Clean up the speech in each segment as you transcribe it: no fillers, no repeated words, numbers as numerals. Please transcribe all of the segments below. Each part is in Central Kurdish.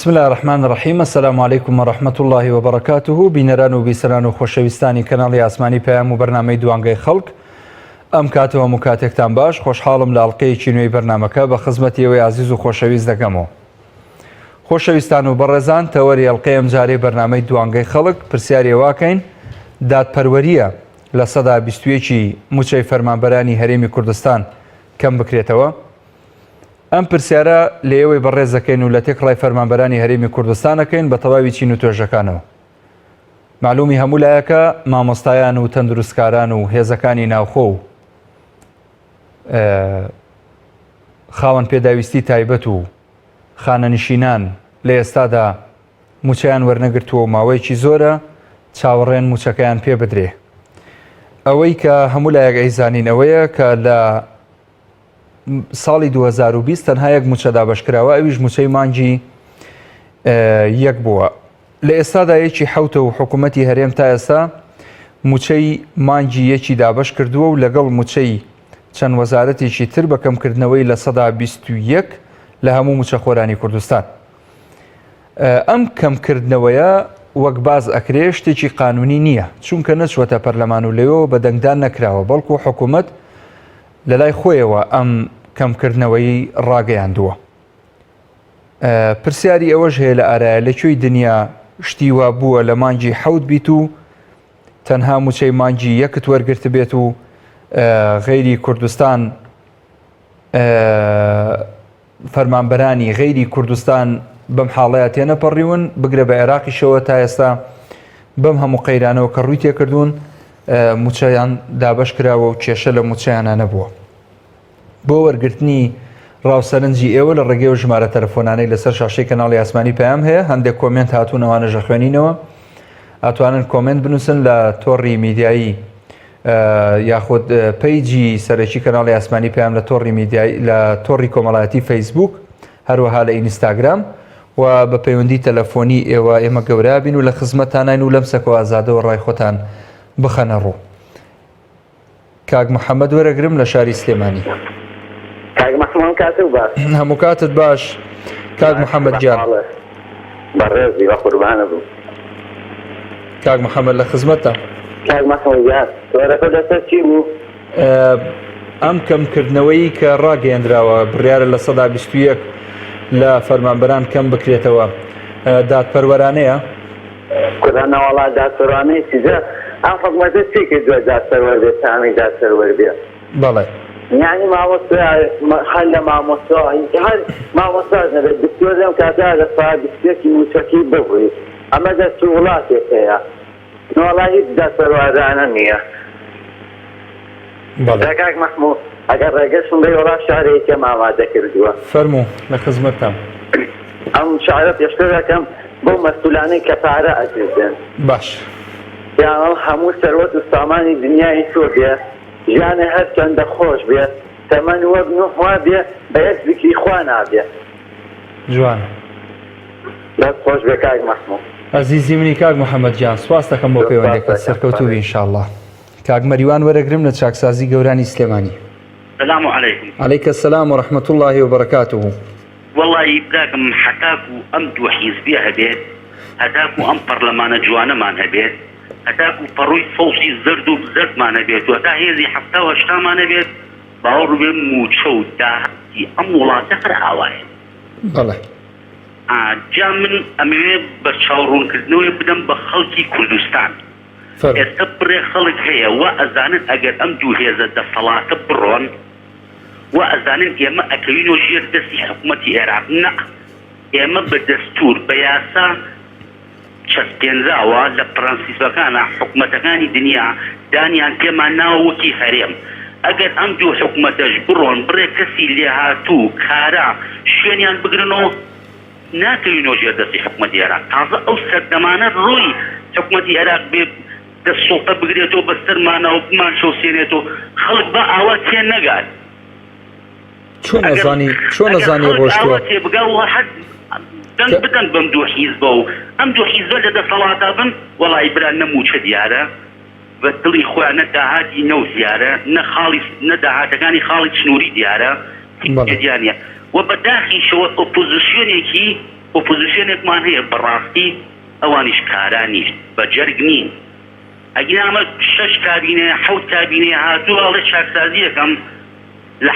بسم الله الرحمن الرحیم. السلام علیکم و رحمة الله و برکاته. بینەران و بیسەران و خۆشەویستانی کەناڵی ئاسمانی پەیام و بەرنامەی دوانگەی خەڵک، ئەم کاتەوە هەموو کاتێکتان باش. خۆشحاڵم لە ئەڵقەیەکی نوێی بەرنامەکە بە خزمەتی ئێوەی عزیز و خۆشەویست دەکەمەوە. خۆشەویستان و بەڕێزان، تەوەری ئەڵقەی ئەم جارەی بەرنامەی دوانگەی خەڵک پرسیاری واکەین دادپەروەریە لە سەدا 21 موچەی فەرمانبەرانی هەرێمی کوردستان کەم بکرێتەوە. ئەم پرسیارە لە ئێوەی بەڕێز دەکەین و لە تێکڕای فەرمانبەرانی هەرێمی کوردستانەکەین بە تەواوی چین و توێژەکانەوە. معلومی هەموو لایەکە مامۆستایان و تەندروستکاران و هێزەکانی ناوخۆ و خاوەن پێداویستی تایبەت و خانەنشینان لە ئێستادا موچەیان وەرنەگرتووە و ماوەیەکی زۆرە چاوەڕێن موچەکەیان پێ بدرێ. ئەوەی کە هەموو لایەک ئەیزانین ئەوەیە کە لە ساڵی 2020 تەنها یەک موچە دابەشکراوە، ئەویش موچەی مانگی یەک بووە. لە ئێستادا یەکی حوتە و حکوومەتی هەرێم تا ئێستا موچەی مانگی یەکی دابەش کردووە و لەگەڵ موچەی چەند وەزارەتێکی تر بەکەمکردنەوەی لە سەدا 21 لە هەموو موچە خۆرانی کوردستان. ئەم کەمکردنەوەیە وەک باز ئەکرێ شتێکی قانونی نییە، چونکە نەچوەتە پەرلەمان و لەوێەوە بەدەنگدان نەکراوە، بەڵکو حکوومەت لە لای خۆیەوە ئەم کەمکردنەوەی ڕاگەیاندووە. پرسیاری ئەوەش هەیە لە ئارایە لەکوێی دنیا شتی وا بووە لە مانگی حەوت بیت و تەنها موچەی مانگی یەکت وەرگرت بێت و غەیری کوردستان فەرمانبەرانی غەیری کوردستان بەم حاڵەیە تێنەپەڕیون بگرە بە عێراقیشەوە تا ئێستا بەم هەموو قەیرانەوە کە ڕووی تێکردوون موچەیان دابەش کراوە و کێشە لە موچەیانە نەبووە. بۆ وەرگرتنی ڕاوسەرنجی ئێوە لە ڕێگەی و ژمارە تەلەفۆنانەی لەسەر شاشەی کەناڵی ئاسمانی پەیام هەیە. هەندێک کۆمنت هاتوون، ئەوانەش خوێنینەوە. ئەتوانن کۆمنت بنووسن لە تۆڕی میدیایی یاخود پەیجی سەرەکی کەناڵی ئاسمانی پەیام لە تۆڕی میدیایی لە تۆڕی کۆمەڵایەتی فەیسبوک، هەروەها لە ئینستاگرام و بە پەیوەندی تەلەفۆنی ئێوە ئێمە گەورابین و لە خزمەتانین و لەم سەکۆ ئازادەوە ڕای خۆتان بخەنە ڕوو. کاک محەممەد وەرەگرم لە شاری سلێمانی. هەموو کاتت باش کاک محەممەد گیان. بەڕێزی بە قوربانە بوو. کاک محەممەد لە خزمەتە. کاک محەممەد گیان تۆرەکە دەسەر چی بوو؟ ئەم کەمکردنەوەی کە ڕاگەیەندراوە بڕیارە لە سەدا 21 لە فەرمانبەران کەم بکرێتەوە دادپەروەرانەیە؟ کورانە وەڵا دادپەروانەی چیزە ئەم حکومەتە چی کردووە دادپەروەر بێت تامی دادپەروەر بێت؟ بەڵێ یعنی مامۆستا هەر لە مامۆستا هەر مامۆستاش نەبێت دکتۆر لەم کاتا لە سەدا 21 موچەکی ببوویت. ئەمە دەست وڵاتێک هەیە، وەڵا هیچ دادپەروەرانە نییە. کاک محموود ئەگەر ڕێگەشم بێ وەڵا شارێکە ئامادە کردووە. فەرموو لە خزمەتتان. ئەم شارە پێشتر دەکەم بۆ مەسئولانەی کە پارە ئەدرێن. باش. یان هەموو سەروەت و سامانی دنیای تۆ بێ، ژیانە هەر چەندە خۆش بێ، تەمەن وەک نوحوا بێ، بە یەک ذیکری خوا نابێ. جوانە. دەست خۆش بێ کاک محموود. عەزیزی منی کاک محەممەد گیان، سوپاس دەکەم بۆ پەیوەندێکت، سەرکەوتوو ئینشاءڵڵا. کاک مەریوان وەرەگرم لە چاکسازی گەورانی سلێمانی. السلام عليكم. عليك السلام ورحمة الله وبركاته. والله يبداكم حتاكو أم دو حزبية هبيت، هتاكو أم برلمان جوانا مان هبيت، هتاكو فروي صوصي زردو بزرد مان هبيت، وهتا هيزي حفتا وشتا مان هبيت، باور بموچو داهتي أم ولا تخر عواين. بله. جا من أمي بشاورون كردنوي بدم بخلقي كردستان. استبري خلق هي وأزانن أجر أم دو هيزا دا صلاة برون وأزانن إما أكلينو جير دسي حكومتي إيراق نا إما بدستور بياسا شسكينزاوا لبرانسيس وكانا حكومتكاني دنيا دانيان كما ناوكي هريم أجر أم دو حكومة جبرون بري كسي لها تو كارا شينيان بقرنو ناكلينو جير دسي حكومتي إيراق تازا أو سردمانا روي حكومتي إيراق دەسڵتە بگرێتەوە بەستەرمانە و بمان شۆسێنێتەوە خەڵک بە ئاوا تێ نەگات. چۆن نەزانی ڕۆشتووە تێبگا و حەد دەنگ بدەن بەم دوو حیزبە و ئەم دوو حیزبە لە دەسەڵاتە بن وەڵای برا نەموچە دیارە بە دڵی خۆیان نە داهاتی نەو دیارە نە داهاتەکانی خاڵی چنووری دیارە دیانە و بەداخیشەوە ئۆپۆزیسیۆنێکی ئۆپۆزیسیۆنێکمان هەیە بەڕاستی ئەوانیش کارانیش بە جەرگ نین ئەگرامە 6 کابینە 7 کابینە هاتووە ئەڵێ چاکسازی یەکەم لە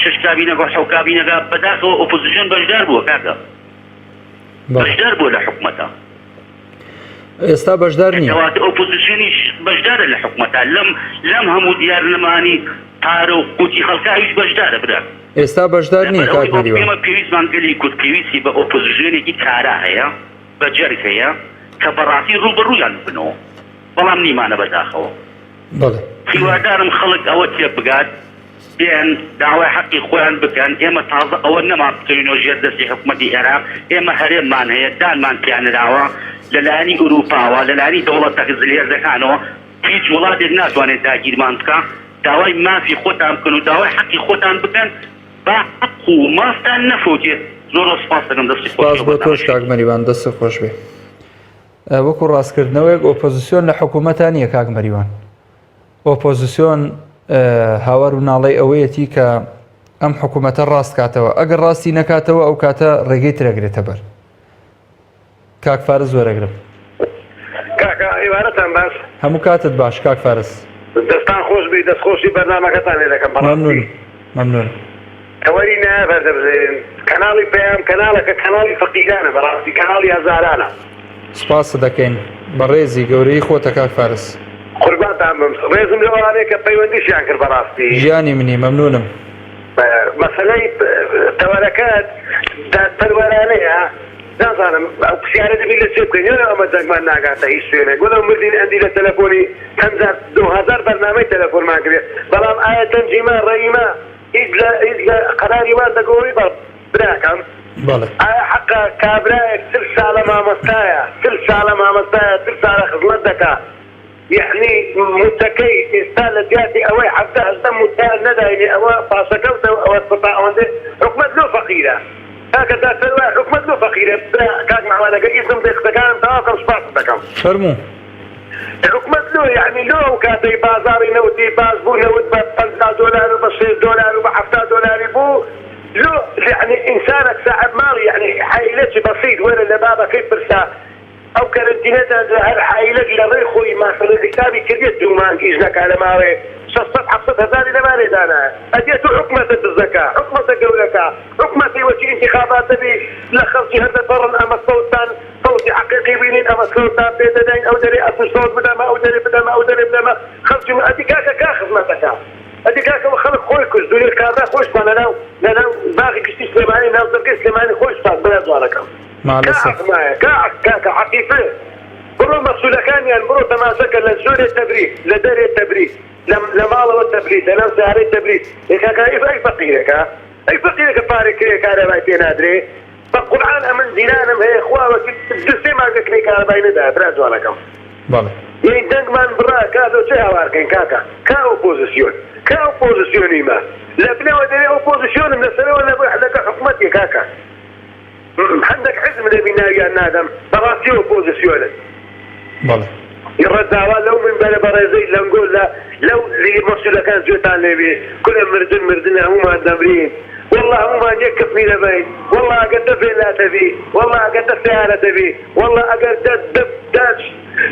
6 کابینەگە 7 کابینەکە بەداخەوە ئۆپۆزیسیۆن بەشدار بووە کاکە بەشدار بووە لە حکومەتە ئێستا بەشدار نییە کەواتە ئۆپۆزیسیۆنیش بەشدارە لە حکومەتە لەم هەموو دیارنەمانی پارە و قوتی خەڵکاویش بەشدارە برا ئێستا بەشدار نییە کاک مەریوان ئێمە پێویستمان گەلی کورد پێویستی بە ئۆپۆزیسیۆنێکی کارا هەیە بە جەرگ هەیە کە بەڕاستی ڕوبەڕوویان بنەوە بەڵام نیمانە بەداخەوە بەڵێ هیوادارم خەڵک ئەوە تێ بگات بێن داوای حەقی خۆیان بکەن ئێمە تازە ئەوە نەما بکەینەوە ژێر دەستی حکومەتی عێراق ئێمە هەرێممان هەیە دانمان پیانراوە لەلایەنی ئوروپاوە لەلایەنی دەوڵەتە هێزەکانەوە هیچ وڵاتێک ناتوانێت داگیرمان بکە داوای مافی خۆتان بکەن و داوای حەقی خۆتان بکەن با حەق و مافتان نەفوتێت زۆر سپاس دەکەم دەستی سپاس بۆ تۆش کاک مەریوان دەست خۆش بێ وەکو ڕاستکردنەوەیەک ئۆپۆزیسیۆن لە حکوومەتان نییە کاک مەریوان ئۆپۆزیسیۆن هاوار و ناڵەی ئەوەیەتی کە ئەم حکوومەتە ڕاست کاتەوە ئەگەر ڕاستی نەکاتەوە ئەو کاتە ڕێگەی ترەگرێتە بەر کاک فارس زۆرەگرم کاکە ئێوارەتان باش هەموو کاتت باش کاک فارس دەستان خۆش بی دەستخۆشی بەرنامەکەتان لێ دەکەم مەمنون مەمنون ئەوەری نابەردەبزێن کەناڵی پێیان کەناڵەکە کەناڵی فەقیرانە بەڕاستی کەناڵی هەزارانە سپاس دەکەین بە ڕێزی گەورەی خۆتە کاک فارس قوربانتان بم ڕێزم لەوانەیە کە پەیوەندیشیان کرد بەڕاستی ژیانی منی مەمنونم مەسەلەی تەوەرەکەت پەروەرانەیە نازانم پرسیارە دەبی لە چێ بکەین ئەمە جەنگمان ناگاتە هیچ شوێنێک وەڵام مردین ئەندی لە تەلەفۆنی 2000 بەرنامەی تەلەفۆنمان کرێت بەڵام ئایا تەنجیمە ڕێیمە هیچ لە قەراری وان دەگۆڕی براکەم ئایا حەقا کابرایەک 30 ساڵە مامۆستایە 30 ساڵە مامۆستایە 30 ساڵە خزمەت دەکات یعنی متەکەی ئێستا لە دیاتی ئەوەی حەفتا هەزدە متال نەداینێ ئەوە پاسەکەوتەوە ئەوە سپا ئەوەندە حکومەت لۆ فەقیرە کاکە داسەروای حکومەت لۆ فەقیرە کاک مەحمەدەگە ئیسم دەختەکانم تەواوکەم سپاس دەکەم فەرموو حکومەت لۆ یعنی لۆ ئەو کاتەی بازاڕی نەوتی باز بوو نەوت بە $50 و بە $6 و بە $70 بوو لۆ يعني إنسانك صاحب مال يعني حيلتي بسيط وين اللي بابا كيف برسا أو كارنتينات هر حيلك لريخوي ما صار كتابي كريت دومان كيجنك على ماري شصت حصت هذا اللي ما أريد أنا أديت حكمة الزكاة حكمة الجولة حكمة وجه انتخابات تبي لخرجي هذا فرن أما صوتان صوتي حقيقي بينين أما صوتان بيدين أو دري أصل صوت بدا ما أو دري بدا ما أو دري بدا ما خرجي أدي كاخذ ما تكا أدي كاكا وخلق خويكش دوني الكابرا خوش ما أنا باقي كشتي سليماني ناو تركي سليماني خوش فاق بلاد واركم مع الأسف كاكا حقيقي برو مسؤولة كان يعني برو تماسك للزور التبريد لدار التبريد لمال التبريد لنام سهر التبريد كاكا أي فقيرك أي فقيرك فارك كاربايتين أدري فالقرآن أمن زنانم هي إخوة وكتبسي ما ذكري كارباين ده بلاد واركم بله يعني دنگ من برا كادو چه هواركين كاكا كأوبوزيسيوني ما لبنا ودري أوبوزيسيون من السنة ولا بحدك حكومتي كاكا عندك حزب لبناء يا نادم براسي أوبوزيسيون بله يرد دعوة لو من بلا برازيل لو نقول لا لو اللي مسؤول كان جوتان لبي كل مردن هم الدمرين والله هم يكفني لبين والله قد لا تبي والله قد سيارة تبي والله قد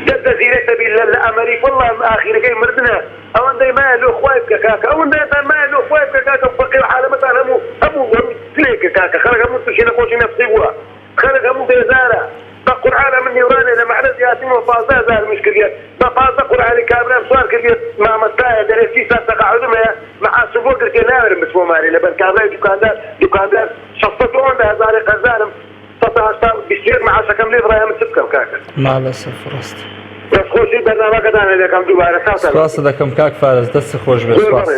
دد زينة تبي لأمريك والله آخر كي مردنا أو أنت ما له خويبك كاكا أو أنت ما له خويبك كاكا فقير حالة مثلا همو فليك كاكا خلق همو تشيل خوشي نفسي بوا خلق همو بيزارة بقرآن من يوراني لما حدث ياسين وفاصة زار مشكلة بفاصة قرآن كابرا بصوار كريت ما مستايا درسي ساسا قاعدهم مع سبوك كريت ناورم بسمو ماري لبن كابرا دكاندار شفطوا عندها هزاري قزارم تطهشتا بيصير مع شكم لي برايا من سبكم كاكا مع الأسف رست بس خوشي برنامجك أنا لكم دوباره سپاس دەکەم کاک فارس دەست خۆش بێ سپاس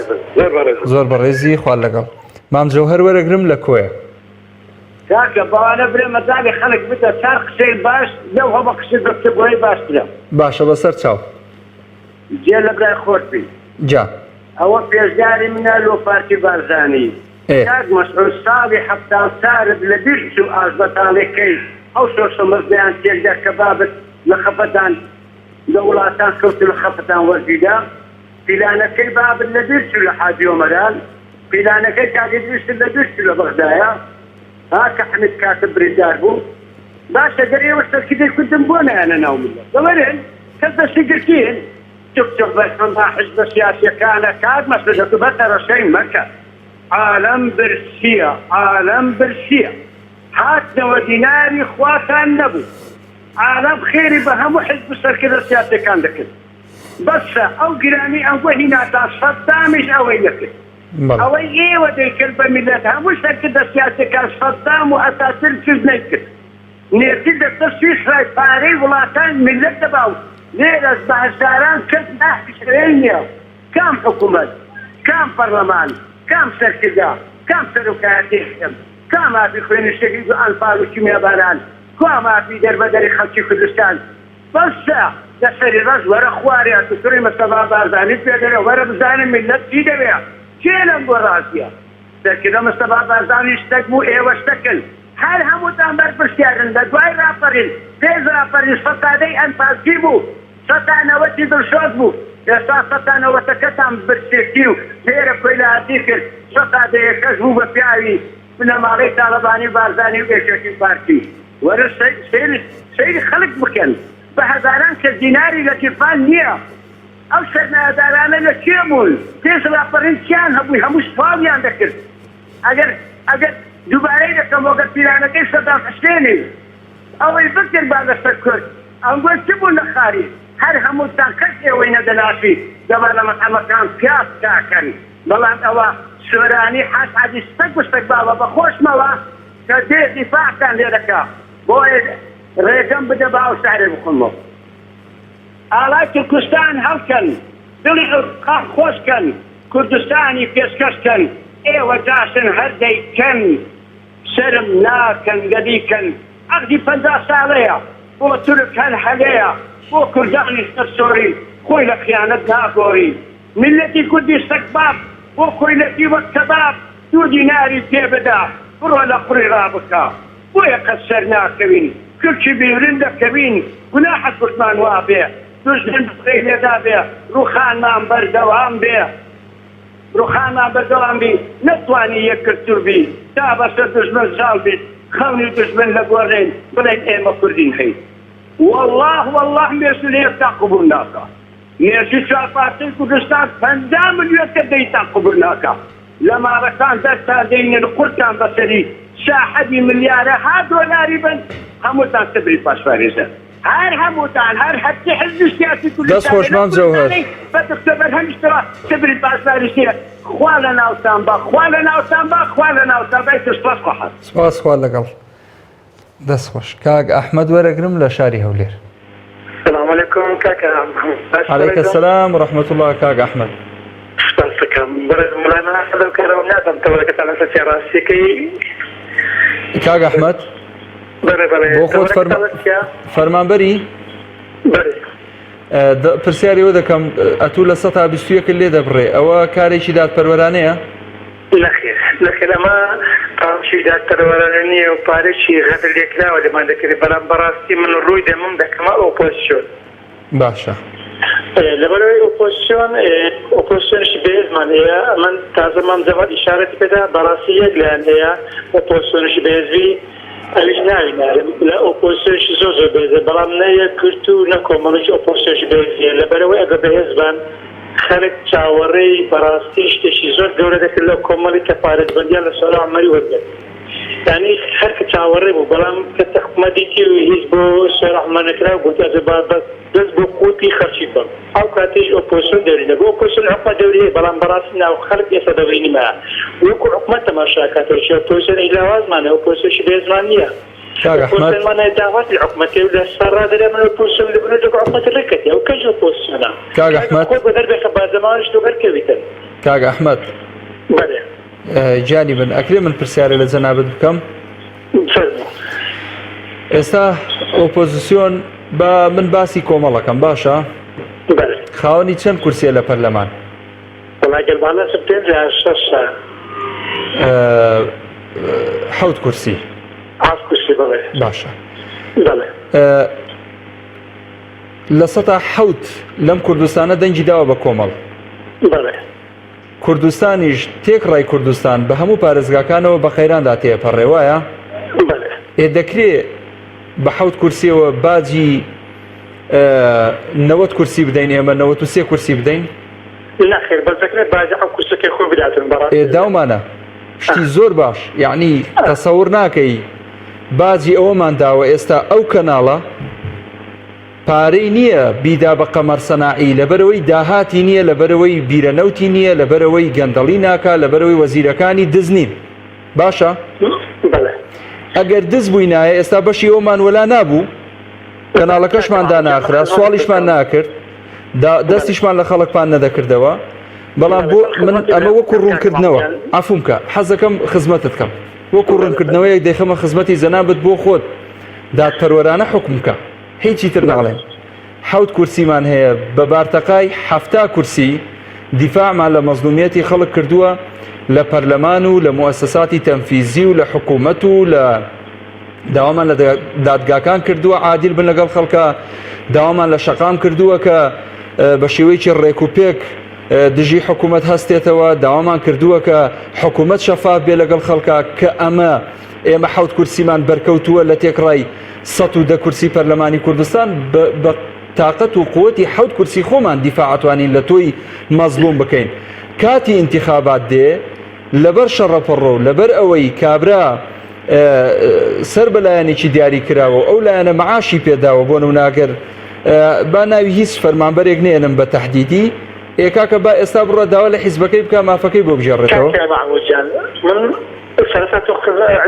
زۆر بەڕێزی خوال لەگەڵ مام جەوهەر وەرەگرم لە کۆیە کاکە بەوانە برێ مەزالی خەڵک بدە چار قسەی باش لەو هەمە قسەی دەستە بۆی باشترە باشە بەسەر چاو جێ لە برای خۆشبی جا ئەوە پێشداری منە لۆ پارتی بارزانی کاک مەسعود ساڵی حەفتان سارت لە بیست و ئاژبەتاڵێکەی ئەو سۆشەمەزدەیان تێکدا کە بابت لە خەفەتان لە وڵاتان کەوت لە خەفەتان وەرگیدا پیلانەکەی بابت لە بیست و لە حاجی ئۆمەران پیلانەکەی کاگەی بیست لە بیست لە بەغدایە هاکە حمید کاتب بریندار بوو باشە دەرێوە سەرکردەی کوردم بۆ نایانە ناو ملت دەوەرن کەس دەستی گرتین چوک بەسمەدا حزبە سیاسیەکانە کات مەسلەکە بەتەڕەشەی مەکە عالەم برسیە عالەم برسیە هاتنەوە دیناری خواتان نەبوو عالەم خێری بە هەموو حزب سەرکردە سیاسیەکان دەکرد بەسە ئەو گرانی ئەوە هیناتان سەدامیش ئەوەی دەکرد ئەوەی ئێوە دەیکرد بە میلەت هەموو سەرکردە سیاسیەکان سەدام و ئەساسر چیز نەیکرد نێتی دەستە سویسرای پارەی وڵاتان میلەت دەباو لێرەش بە هەزاران کەس ناحیشرێن نییە کام حکوومەت کام پەرلەمان کام سەرکردا کام سەرۆکایەتێکم کام مافی خوێنشتێکی و ئەنفال و کیمیاباران کوا مافی دەربەدەری خەڵکی کوردستان بەسە لەسەری ڕەش وەرە خوارێ تووتڕی مەستەفا بارزانیت پێ دەرێ وەرە بزانم میلەت چی دەوێ چێ لەم بۆ ڕاستیە سەرکردە مەستەفا بارزانی شتێک بوو ئێوە شتەکەن هەر هەمووتان بەرپرسیارن لە دوای ڕاپەڕین پێش ڕاپەڕین سەتادەی ئەنفاسی بوو سەتانەوەتی دڵشۆز بوو ئێستا سەتانەوەتەکەتان برسێکی و لێرە کۆیلاتی کرد سەتادەیەکەش بوو بە پیاوی بنەماڵەی تاڵەبانی بارزانی و ئێشێکی پارتی وەرە سەیری خەڵک بکەن بە هەزاران کە دیناری لە کیفان نییە ئەو سەرنایەدارانە لە کێ بوون پێش ڕاپەڕین چیان هەبووی هەموو سوپاڵیان دەکرد ئەگەر دووبارەی دەکەم وەگە پیرانەکەی سەدام حوسێنی ئەوەی بکرد با لەسەر کورد ئەوگوە چ بوو لە خاری هەر هەمووتان کەس ئێوەی نەدەناسی دەبا لە مەحەمەکان پیاس تاکەن بەڵام ئەوە سۆرانی حەس عەدی سپەک بستەک باوە بە خۆشمەوە کە دێ دیفاعتان لێ دەکا بۆ ڕێگەم بدە با ئەو شارێ بخۆنمەوە ئاڵای تورکستان هەڵکەن دڵی قاق خۆشکەن کوردستانی پێشکەشکەن ئێوە جاشن هەر دەیکەن سرم ناکەن گەدیکەن عەقدی 50 ساڵەیە بۆ تورک هەر هەلەیە بۆ کوردانی سەرسۆری خۆی لە خیانەت ناگۆڕی میلەتی کوردی سەگباب بۆ خۆیلەتی وەک کەباب 2 دیناری پێ بدا بڕۆ لە قوڕی ڕابکە بۆیە قەت سەر ناکەوین کورچی بیرن دەکەوین گوناحە کورتمان وا بێ دوژمن بخەی لێدا بێ ڕووخانمان بەردەوام بێ ڕووخانمان بەردەوام بی نەتوانی یەککردتر بی تا بەسەر دوژمن ساڵ بیت خەونی دوژمن لە گۆڕێن بڵێن ئێمە کوردین هەین والله مێسولەیە تا قبول ناکە نێژی چاپارتەی کوردستان 50 ملیۆنکە دەیتا قبول ناکە لە ماڕەکان دەرتا دەینێن قورتان بەسەری شاحەدی ملیارە ها دۆلاری بن هەمووتان سبری پاسپارێزە هەر هەمووتان هەر هەرچی حزبی سیاسی کوردستان دەست خۆش مام جەوهەر بە دکتۆبەر هەمیشترا سبری پاسپارێزیە خوا لە ناوتان بە خوا لە ناوتان بە خوا لە ناوتان بە سپاس خواحات سپاس خوا لەگەڵ دەست خۆش کاک ئەحمەد وەرەگرم لە شاری هەولێر السلام عليكم كاكا عليك السلام ورحمة الله كاك أحمد سپاسکەم بەڕێز مولانا حەزم کەرەوە نازانم تەوەرەکەتان لەسەر سیاڕاستیەکەی کاک ئەحمەد بۆ خۆت فەرمانبەری پرسیاریەوە دەکەم ئەتوو لە 121 لێ دەبڕێ ئەوە کارێکی دادپەروەرانەیە؟ نەخێر ئەمە قامشی دادپەروەرانە نییە و پارێکی غەدر لێکراوە لەمان دەکرێت بەڵام بەڕاستی من ڕووی دەمم دەکەمە ئۆپۆزیسیۆن باشە لەبەرەوەی ئۆپۆزیسیۆنشی بەهێزمان هەیە من تازە مام زەمەت ئیشارەتی پێدا بەڕاستی یەک لایەن هەیە ئۆپۆزیسیۆنشی بەهێزی ئەویش ناوینارم لە ئۆپۆزیسیۆنشی زۆر بەهێزە بەڵام نەیە کورت و نەکۆمەڵێکی ئۆپۆزیسیۆنشی بەهێزیە لەبەرەوەی ئەگە بەهێزبان خەڵک چاوەڕێی بەڕاستی شتێکی زۆر گەورە دەکرد لە کۆمەڵی کەفارەتبەندیان لە سەر عەمەری وەرگرت یعنی هەر کە چاوەڕێ بوو بەڵام کە تەحکومەتێکی هیچ بۆ سەر عەمە نەکرا گوتە دەست بۆ قوتی خەرچی بم ئەو کاتێش ئۆپۆزیسیۆن دەوری نەبوو ئۆپۆزیسیۆن حکومەت دەوریە بەڵام بەڕاستی ناو خەڵک ئێستا دەوری نیمە وەکو حکومەت تەماشاکاتەوەی ئۆپۆزیسیۆن ئیلاوازمانە ئۆپۆزیسیۆنشی بەهێزمان نییە ئۆپۆزیسیۆنمان داواتی حکومەتی و لە سەرڕا دەرێ من ئۆپۆزیسیۆن لەبنەوە دەگە حکومەتی ڕێکەتی ئەو کەژ ئۆپۆزیسیۆنە کاک ئەحمەد خۆت بە دەربێخە بازەمانش دووبەرکەویتن کاک ئەحمەد بەڵێ جانی بن ئەکرێ من پرسیارە لە جەنابەت بکەم ئێستا ئۆپۆزیسیۆن بە من باسی کۆمەڵەکەم باشە خاوەنی چەند کورسیە لە پەرلەمان وڵاگەلبانە سپتێن لە 7 کورسی کورسی بڵێ باشە لە 107 لەم کوردستانە دەنگی داوە بە کۆمەڵ کوردستانیش تێکڕای کوردستان بە هەموو پارێزگاکانەوە بە خەیراندا تێپەڕێ وایە دەکرێت بە 7 کورسیەوە باجی 90 کورسی بدەین ئێمە 93 کورسی بدەین ناخێر بەزەکرێت باجی ئەو کورسەکەی خۆ بداتن بەڕاستی داومانە شتی زۆر باش یعنی تەسەور ناکەی باجی ئەوەمان داوە ئێستا ئەو کەناڵە پارەی نییە بیدا بە قەمەرسەناعی لەبەرەوەی داهاتی نییە لەبەرەوەی بیرەنەوتی نییە لەبەرەوەی گەندەڵی ناکا لەبەرەوەی وەزیرەکانی دز نین باشە ئەگەر دز بووی نایە ئێستا بەشی ئەومان وەلا نابوو کەناڵەکەشمان داناخرا سواڵیشمان ناکرد دەستیشمان لە خەڵکپان نەدەکردەوە بەڵام بۆ من ئەمە وەکو ڕوونکردنەوە ئافومکە حەزەکەم خزمەتت کەم وەکو ڕوونکردنەوەیەک دەیخەمە خزمەتی زەنابەت بۆ خۆت دادپەروەرانە حکمکە هیچی تر ناڵێن 7 کورسیمان هەیە بە بارتەقای 7 کورسی دیفاعمان لە مەزلومیەتی خەڵک کردووە لە پەرلەمان و لە موسساتی تەنفیزی و لە حکوومەت و لە داوامان لە دادگاکان کردووە عادیل بن لەگەڵ خەڵکە داوامان لە شەقام کردووە کە بە شێوەیەکی ڕێکوپێک دژی حکوومەت هەستێتەوە داوامان کردووە کە حکوومەت شەفاف بێ لەگەڵ خەڵکە کە ئەمە ئێمە 7 کورسیمان بەرکەوتووە لە تێکڕای 110 کورسی پەرلەمانی کوردستان بە تااقەت و قووەتی 7 کورسی خۆمان دیفاعەتوانین لە تۆی مەزلوم بکەین کاتی انتخابات دێ لەبەر شەڕەپەڕۆ لەبەر ئەوەی کابرا سەر بەلایەنێکی دیاری کراوە ئەو لایەنە مەعاشی پێداوە بۆ نموناگەر با ناوی هیچ فەرمانبەرێک نێنم بە تەحدیدی ئێکاکە با ئێستا بڕە داوا لە حیزبەکەی بکە مافەکەی بۆ بژێڕێتەوە سەرەتا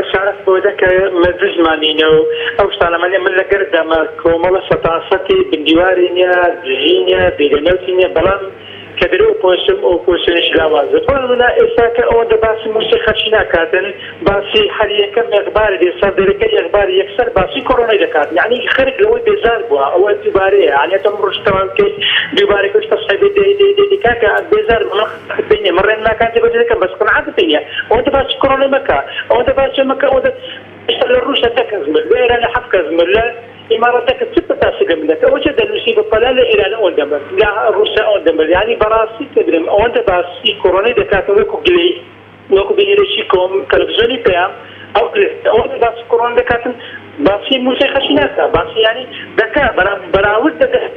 عشارەت بۆ دەکە مەزژمانینە و ئەو شتانەمانێ من لەگەر دەمە کۆمەڵە سەتاسەتی بندیواری نیە دژی نیە بیرەنەوتی نیە بەڵام کە درێ پۆشم ئەو پۆشنش لاوازە منە ئێستاکە ئەوەندە باسی موسی خەرچی ناکاتن باسی هەر یەکەم یەکبار دێسا دەرەکەی یەکبار یەکسەر باسی کۆڕۆنای دەکات یعنی خەرک لەوەی بێزار بووە ئەوە دووبارەیە یعنی ڕۆژتەوان بکەیت دووبارەکەش تەسەبێت کاکە بێزار بینێ مەڕێن ناکاتی بەجێ دەکەم بەس قەنەعەت بینە ئەوەندە باسی کۆڕۆنای مەکە ئەوەندە باسی مەکە ئەوەندە لە ڕووشە تەکەز مرد لێرە لە حەف کەس مرد لە ئیمارەتەکە چ تاسیگە منەکە ئەوە چه دەنووسی بەپەلا لە ئێران ئەوەندە مرد لە ڕووسیا ئەوەندە مرد یعنی بەڕاستی کەدرێم ئەوەندە باسی کۆڕۆنای دەکاتەوە وەکو گلەی وەکو بینێرەی کۆم تەلەڤیزیۆنی پێیان ئەوەندە باسی کۆڕۆنا دەکاتن باسی موسی خەرچی ناکە باسی یعنی دەکا بەراورد دەکات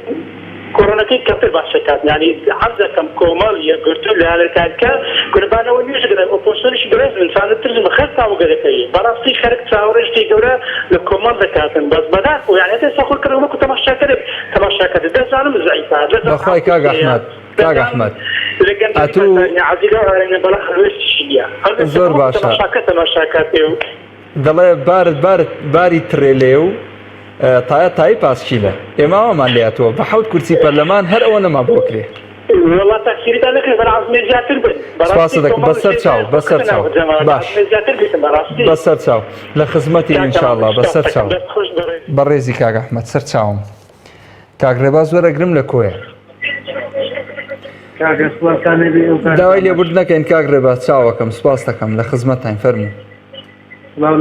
کۆڕۆنەکەی کەمتر باشەکات یعنی حەز دەکەم کۆمەڵ یەکگرتو لە هەلەکانکە قوربانەوە نوێژگرن ئۆپۆزیسیۆنیش برێز ئینسانە ترجمە خەر تاوگەرەکەی بەڕاستی خەرک چاوەڕێژی گەورە لە کۆمەڵ دەکاتن بەس بەداخۆ یعنی ئێستا خۆکردن وەکو تەماشاکەرێک دەزانم زەعیفە بەخوای کاک ئەحمەد کاک ئەحمەد زۆر باشە دەڵێ باری ترێلێ و تای پاسچیلە ئێماوەمان لێتەوە بە 7 کورسی پەرلەمان هەر ئەوە نەما بۆ کرێ سپاس دەکەم بەسەر چاو بەسەر چاو لە خزمەتی ئینشاءڵڵا بەسەر چاو بەڕێزی کاک ئەحمەد سەر چاوم کاک ڕێباز وەرەگرم لە کۆیە داوای لێبورد نەکەین کاک ڕێباز چاوەکەم سپاس دەکەم لە خزمەتتان فەرموو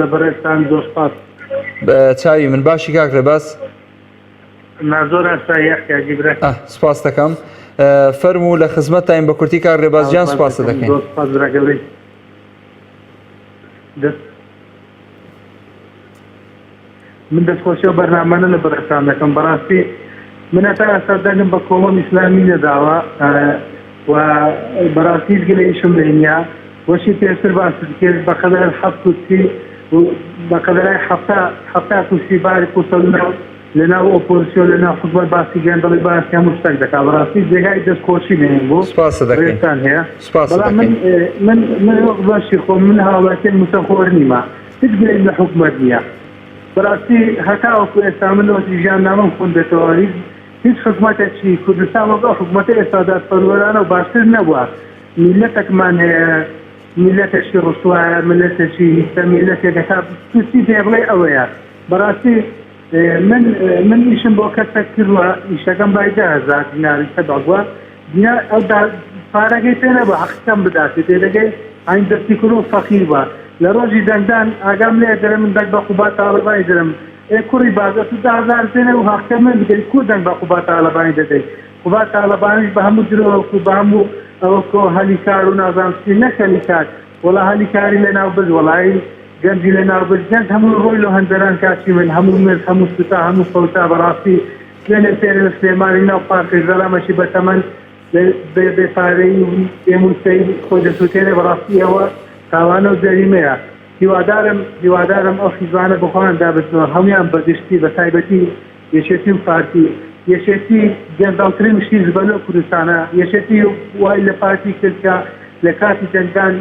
لە بەڕێزتان زۆر سپاس چاوی من باشی کاک ڕێباز زۆر ئاسایی احتیاجی برا سپاس دەکەم فەرموو لە خزمەتتان بە کورتی کاک ڕێباز گیان سپاس دەکەین من دەستخۆشیەوە بەرنامانە لە بەڕێزتان دەکەم بەڕاستی من هەتا ئێستا دەنگم بە کۆمەڵ ئیسلامی نەداوە و بەڕاستی هیچ گلەییشم لێنیا وەشی پێشتر باسی کرد بە قەدەر 7 کورسی بە قەدەرای 7 کورسی باری کوسەڵ لەناو ئۆپۆزیسیۆن لەناو حکومەت باسی گەندەڵی باسی هەموو شتێک دەکات بەڕاستی جێگای دەستخۆشی لێن بۆ ڕێستان هەیە بەڵام من باشی خۆم من هاوڵاتیان مسەخۆر نیمە هیچ گلەیم لە حکومەت نییە بەڕاستی هەتا وەکو ئێستا من لەوەتی ژیاننامەم خوندێتەوە هیچ خزمەتێکی کوردستان وەکو حکومەتە ئێستا دادپەروەرانە و باشتر نەبووە میلەتێکمان هەیە میلەتێکی ڕوسوایە میلەتێکی هیچە میلەتێکەکە تووسی پێ بڵێ ئەوەیە بەڕاستی من ئیشم بۆ کەسێک کردووە ئیشەکەم بای 10,000 دیناری سەدەڵبووە ئەو پارەکەی پێ نەبووە حەقیقەم بداتی تێدەگەی ئاین دەستی کرد و فەقیر بووە لە ڕۆژی دەنگدان ئاگام لێ دەرە من دەنگ بە خوبا تاڵبانی دەرم کوڕی بازە 10,000 پێنە و حەقیقە من بگەی کو دەنگ بە خوبا تاڵبانی دەدەیت خوبا تاڵبانیش بە هەموو درۆوەکو بە هەموو ئەوە هەلی کار و نازانستی نەکەنی کار وەڵا هەلی کاری لە ناو بز وەڵایی گەنجی لە ناوبرجەنگ هەموو ڕۆی لە هەندەران کاچی من هەموو مرد هەموو سوتا هەموو فەوتا بەڕاستی لێنێ پێرە لە سلێمانی ناو پارکە زەلامەشی بەتەمەن بێپارەی و ئێموسەی خۆی دەسووتێنێ بەڕاستی ئەوە تاوانە و جەریمەیە هیوادارم ئەو خیزانە بخۆیان دابچنەوە هەمویان بەگشتی بە تایبەتی یەکێتی و پارتی یەکێتی گەنداڵترین شتی زبەلۆ کوردستانە یەکێتی وای لە پارتی کردکە لە کاتی دەنگدان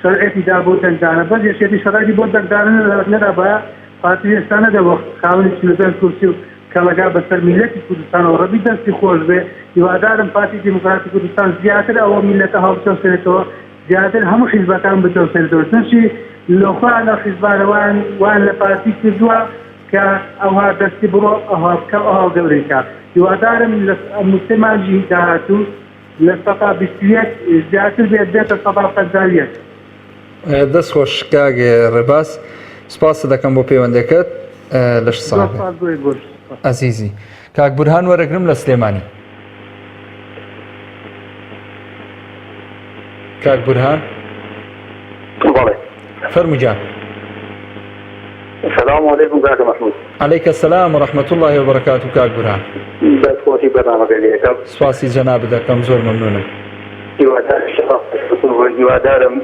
شەرعێتی دا بۆ دەنگدانە بەس یەکێتی شەرعێتی بۆ دەنگدانە نەدابە پارتی ئێستا نەدەوە خاوەنی لەبەر کورسی و کەڵەگا بەسەر میلەتی کوردستان و ڕەبی دەستی خۆش بێ هیوادارم پارتی دیموکراتی کوردستان زیاتر ئەوە میلەتە هەڵبچەوسێنێتەوە زیاتر هەموو حیزبەکان بچەوسێنێتەوە چونچی لەخوا لە حیزبانەوان وان لە پارتی کردووە کە ئەوها دەستی بڕۆ ئەوها بکە ئەوها گەورەیکە هیوادارم لە موسمانجی داهاتوو لە سەفا 21 زیاتر بێتە سەفا 51 دەست خۆش کاگێ ڕێباز سپاس دەکەم بۆ پەیوەندەکەت لەش ساڵ عزیزی کاک بورهان وەرەگرم لە سلێمانی کاک بورهان فەرموو جان السلام عليكم كاك محمود. عليك السلام ورحمة الله وبركاته كاك برهان. بس خوتي برنامج عليكم. سپاسی جناب دەکەم زۆر مەمنونم. هیوادار شەرەف هیوادارم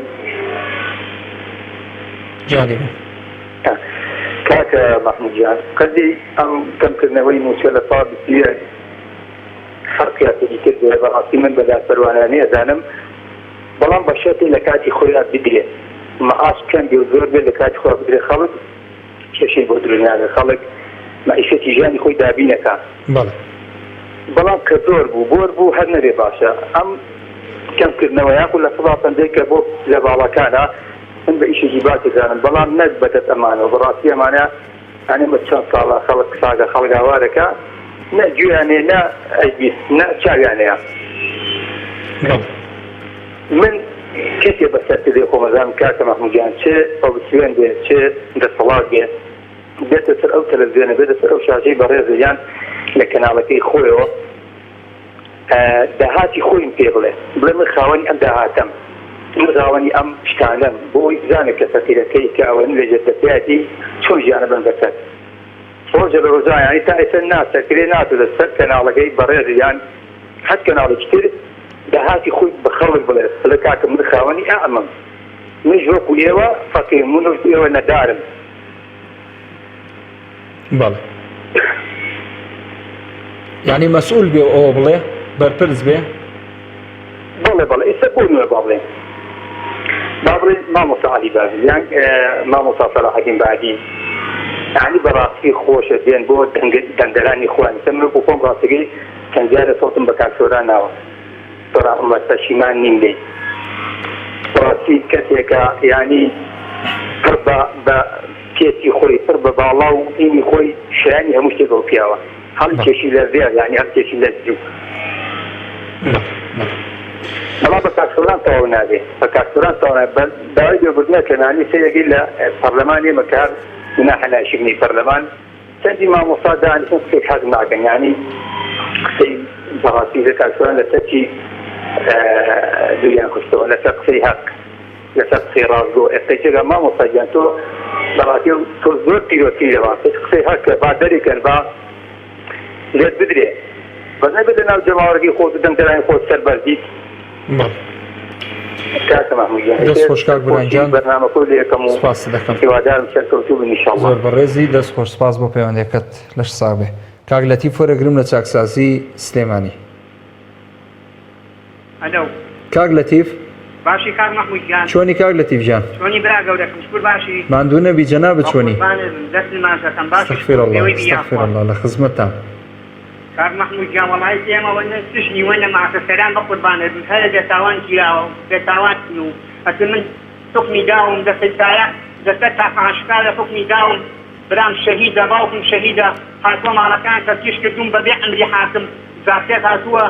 جانب كاك محمود جان قدي أم كمكردنەوەی موسیقی لە ساڵ 21 خەڵقیاتی کرد بەڕاستی من بەدا سەروانانێ ئەزانم بەڵام بە شەرتی لە کاتی خۆیان بدرێت مەعاش کەم و زۆر بێت لە کاتی خۆیان بدرێت خەڵک کێشەی بۆ درێنانە خەڵک مەعیشەتی ژیانی خۆی دابینەکە بەڵام کە زۆر بوو بۆر بوو هەر نەبێ باشە ئەم کەمکردنەوە یاکو لە سەدا پەندەی کە بۆ لە باڵەکانە من بە ئیشێکی باکەزانم بەڵام نەک بەدەست ئەمانەوە بەڕاستی ئەمانە ئەنێ بە چەند ساڵە خەڵک ساگە خەڵگاوارەکە نە گوێیانێ نە ئەیبیست نە چاویانەیە من کەسێ بەسەرکردی خۆمەزانم کاکە مەحموودیان چێ ئۆبسیۆن بێ چێ دەسەڵات بێ بێتە سەر ئەو تەلەڤیزیۆنە بێتە سەر ئەو شاژەی بەڕێزە یان لە کەناڵەکەی خۆیەوە داهاتی خۆیم پێ بڵێ من خاوەنی ئەم داهاتەم من خاوەنی ئەم شتانەم بۆی بزانێت کە فەقیرەکەی کە ئەوەن لە جێتەپیاتی چۆن ژیانە بن بەسەر ڕۆژە لە ڕۆژایانی تا ئێستا ناسەکرێ ناتوێتە سەر کەناڵەکەی بەڕێزە یان هەر کەناڵێکی تر داهاتی خۆی بە خەڵک بڵێ بڵێ کاکە من خاوەنی ئەمەم منش وەکو ئێوە فەقیر من وەکو ئێوە نەدارم بەڵێ یعنی مەسئول بێ ئەوە بڵێ بەرپرس بێ بەڵێ بەڵێ ئێستا بۆ نوێ با بڵێ مامۆستا عەلی بازی یان مامۆستا سەلاح حەکیم بادی یعنی بەڕاستی خۆشە دێن بۆ دەنگەرانی خۆیان من بۆ خۆم ڕاستەکەی چەند جارە سەوتم بە کاکسۆران ناوە پەشیمان نیم لێ بەڕاستی کەسێکە یعنی پڕ بە کێسی خۆی پڕ بە باڵا و ئینی خۆی شایانی هەموو شتێک بەو پیاوە هەڵ کێشی لە زێر یعنی هەر کێشی لە زیو بەڵام بە کاکسۆران تەواو نابێ بە کاکسۆران تەواو نابێ داوای بێبردنە کەنانی سەیەکی لە پەرلەمان ئێمە کار گوناحە ناشرینی پەرلەمان چەندی مامۆستا دانیشتن قسەی حەز ناکەن یعنی قسەی بەڕاستی لە کاکسۆران لەسەر چی دویان کوشتەوە لەسەر قسەی حەق لەسەر قسەی ڕاستگۆ ئێستێکێکە مامۆستا گیان تۆ بەڕاستی تۆ زۆر پیرۆسی لەوە قسەی حەق کە با دەرێکەن با لێت بدرێ بەس نەبێتە ناو جەماوەرەکەی خۆت و دەنگەرانی خۆت سەربەردیت کاکە مەحموودیان دەست خۆش کاک بورهانجان بەرنامە کۆلی یەکەم و سپاس دەکەم هیوادارم سەرکەوتوو بن ئینشاڵڵا زۆر بەڕێزی دەست خۆش سپاس بۆ پەیوەندەکەت لەش ساغبێ کاک لەتیف وەرەگرم لە چاکسازی سلێمانی ئەلۆ کاک لەتیف باشی کاک مەحموود گیان چۆنی کاک لەتیف جان چۆنی برا گەورەکەم شکر باشی ماندوو نەبی جەنابەت چۆنی دەست ماشەکەم باشی استەغفر الله لە خزمەتتان کاک مەحموود گیان وەڵای ئێمەوە تشنی وەنە ماکەسەران بە قوربانە بن هەرە بێتاوان گیراوە بێتاوان و ئەتر من حکمی داوم دەستایە دەستە تاقاشکارە حکمی داوم برام شەهیدە باوکم شەهیدە هاتووە ماڵەکان تەفتیش کردوم بەبێ ئەمری حاکم زاکێت هاتووە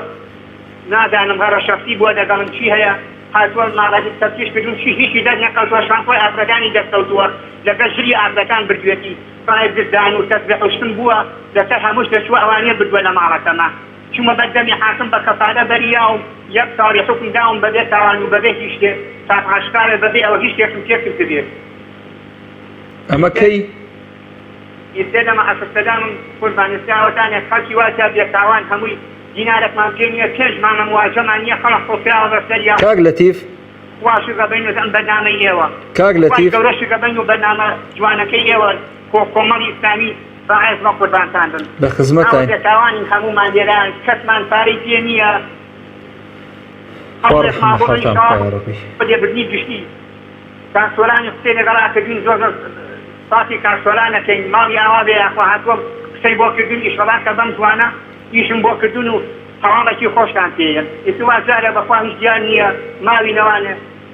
نازانم هەرە شەخسی بووە دەگەڵم چی هەیە هاتووە ماڵەکە تەفتیش کردوم چی هیچی دەست نەکەوتووە شانخۆی ئافرەکانی دەستکەوتووە لەگەڵ ژری ئافرەکان بردوێتی سای گردان و تەسبیحوشتن بووە لەسەر هەمووش دەچووە ئەوانەیە بردووە لە ماڵەکەمە چوومە بەردەمی حاکم بە کەفارە بەریاوم یەک ساڵی حکم داوم بەبێ تاوان و بەبێ هیچ شتێک تاقاشکارە بەبێ ئەوە هیچ شتێکم تێکرد بێت ئەمە کەی ئێستا لەمە ئەسەدان قوربانستاوەتانێک خەڵکی واتە بێتاوان هەمووی دینارێکمان پێ نییە 5 مانە مواجهمان نییە خەڵک خۆکراوە بەسەریا کاک لەتیف واشی گەبین و ئەم بەرنامەی ئێوە کاک لەتیف گەورەشی گەبین و بەرنامە جوانەکەی ئێوە کۆمەڵی ئیسلامی باعث بە قوربانتان بن بە خزمەتان بێتاوانی هەمومان لێران کەسمان پارەی پێ نییە بەدێبردنی گشتی کارسۆلانی قسەی لەگەڵاکردین زۆر ساسی کارسۆلانەکەین ماڵی ئاوا بێ یاخوا هاتووە قسەی بۆ کردن ئیشەڵا کە بەم جوانە ئیشم بۆ کردن و هەواڵێکی خۆشتان پێیە ئێستا جارە بەخوا هیچ دیار نییە ماوی نەوانە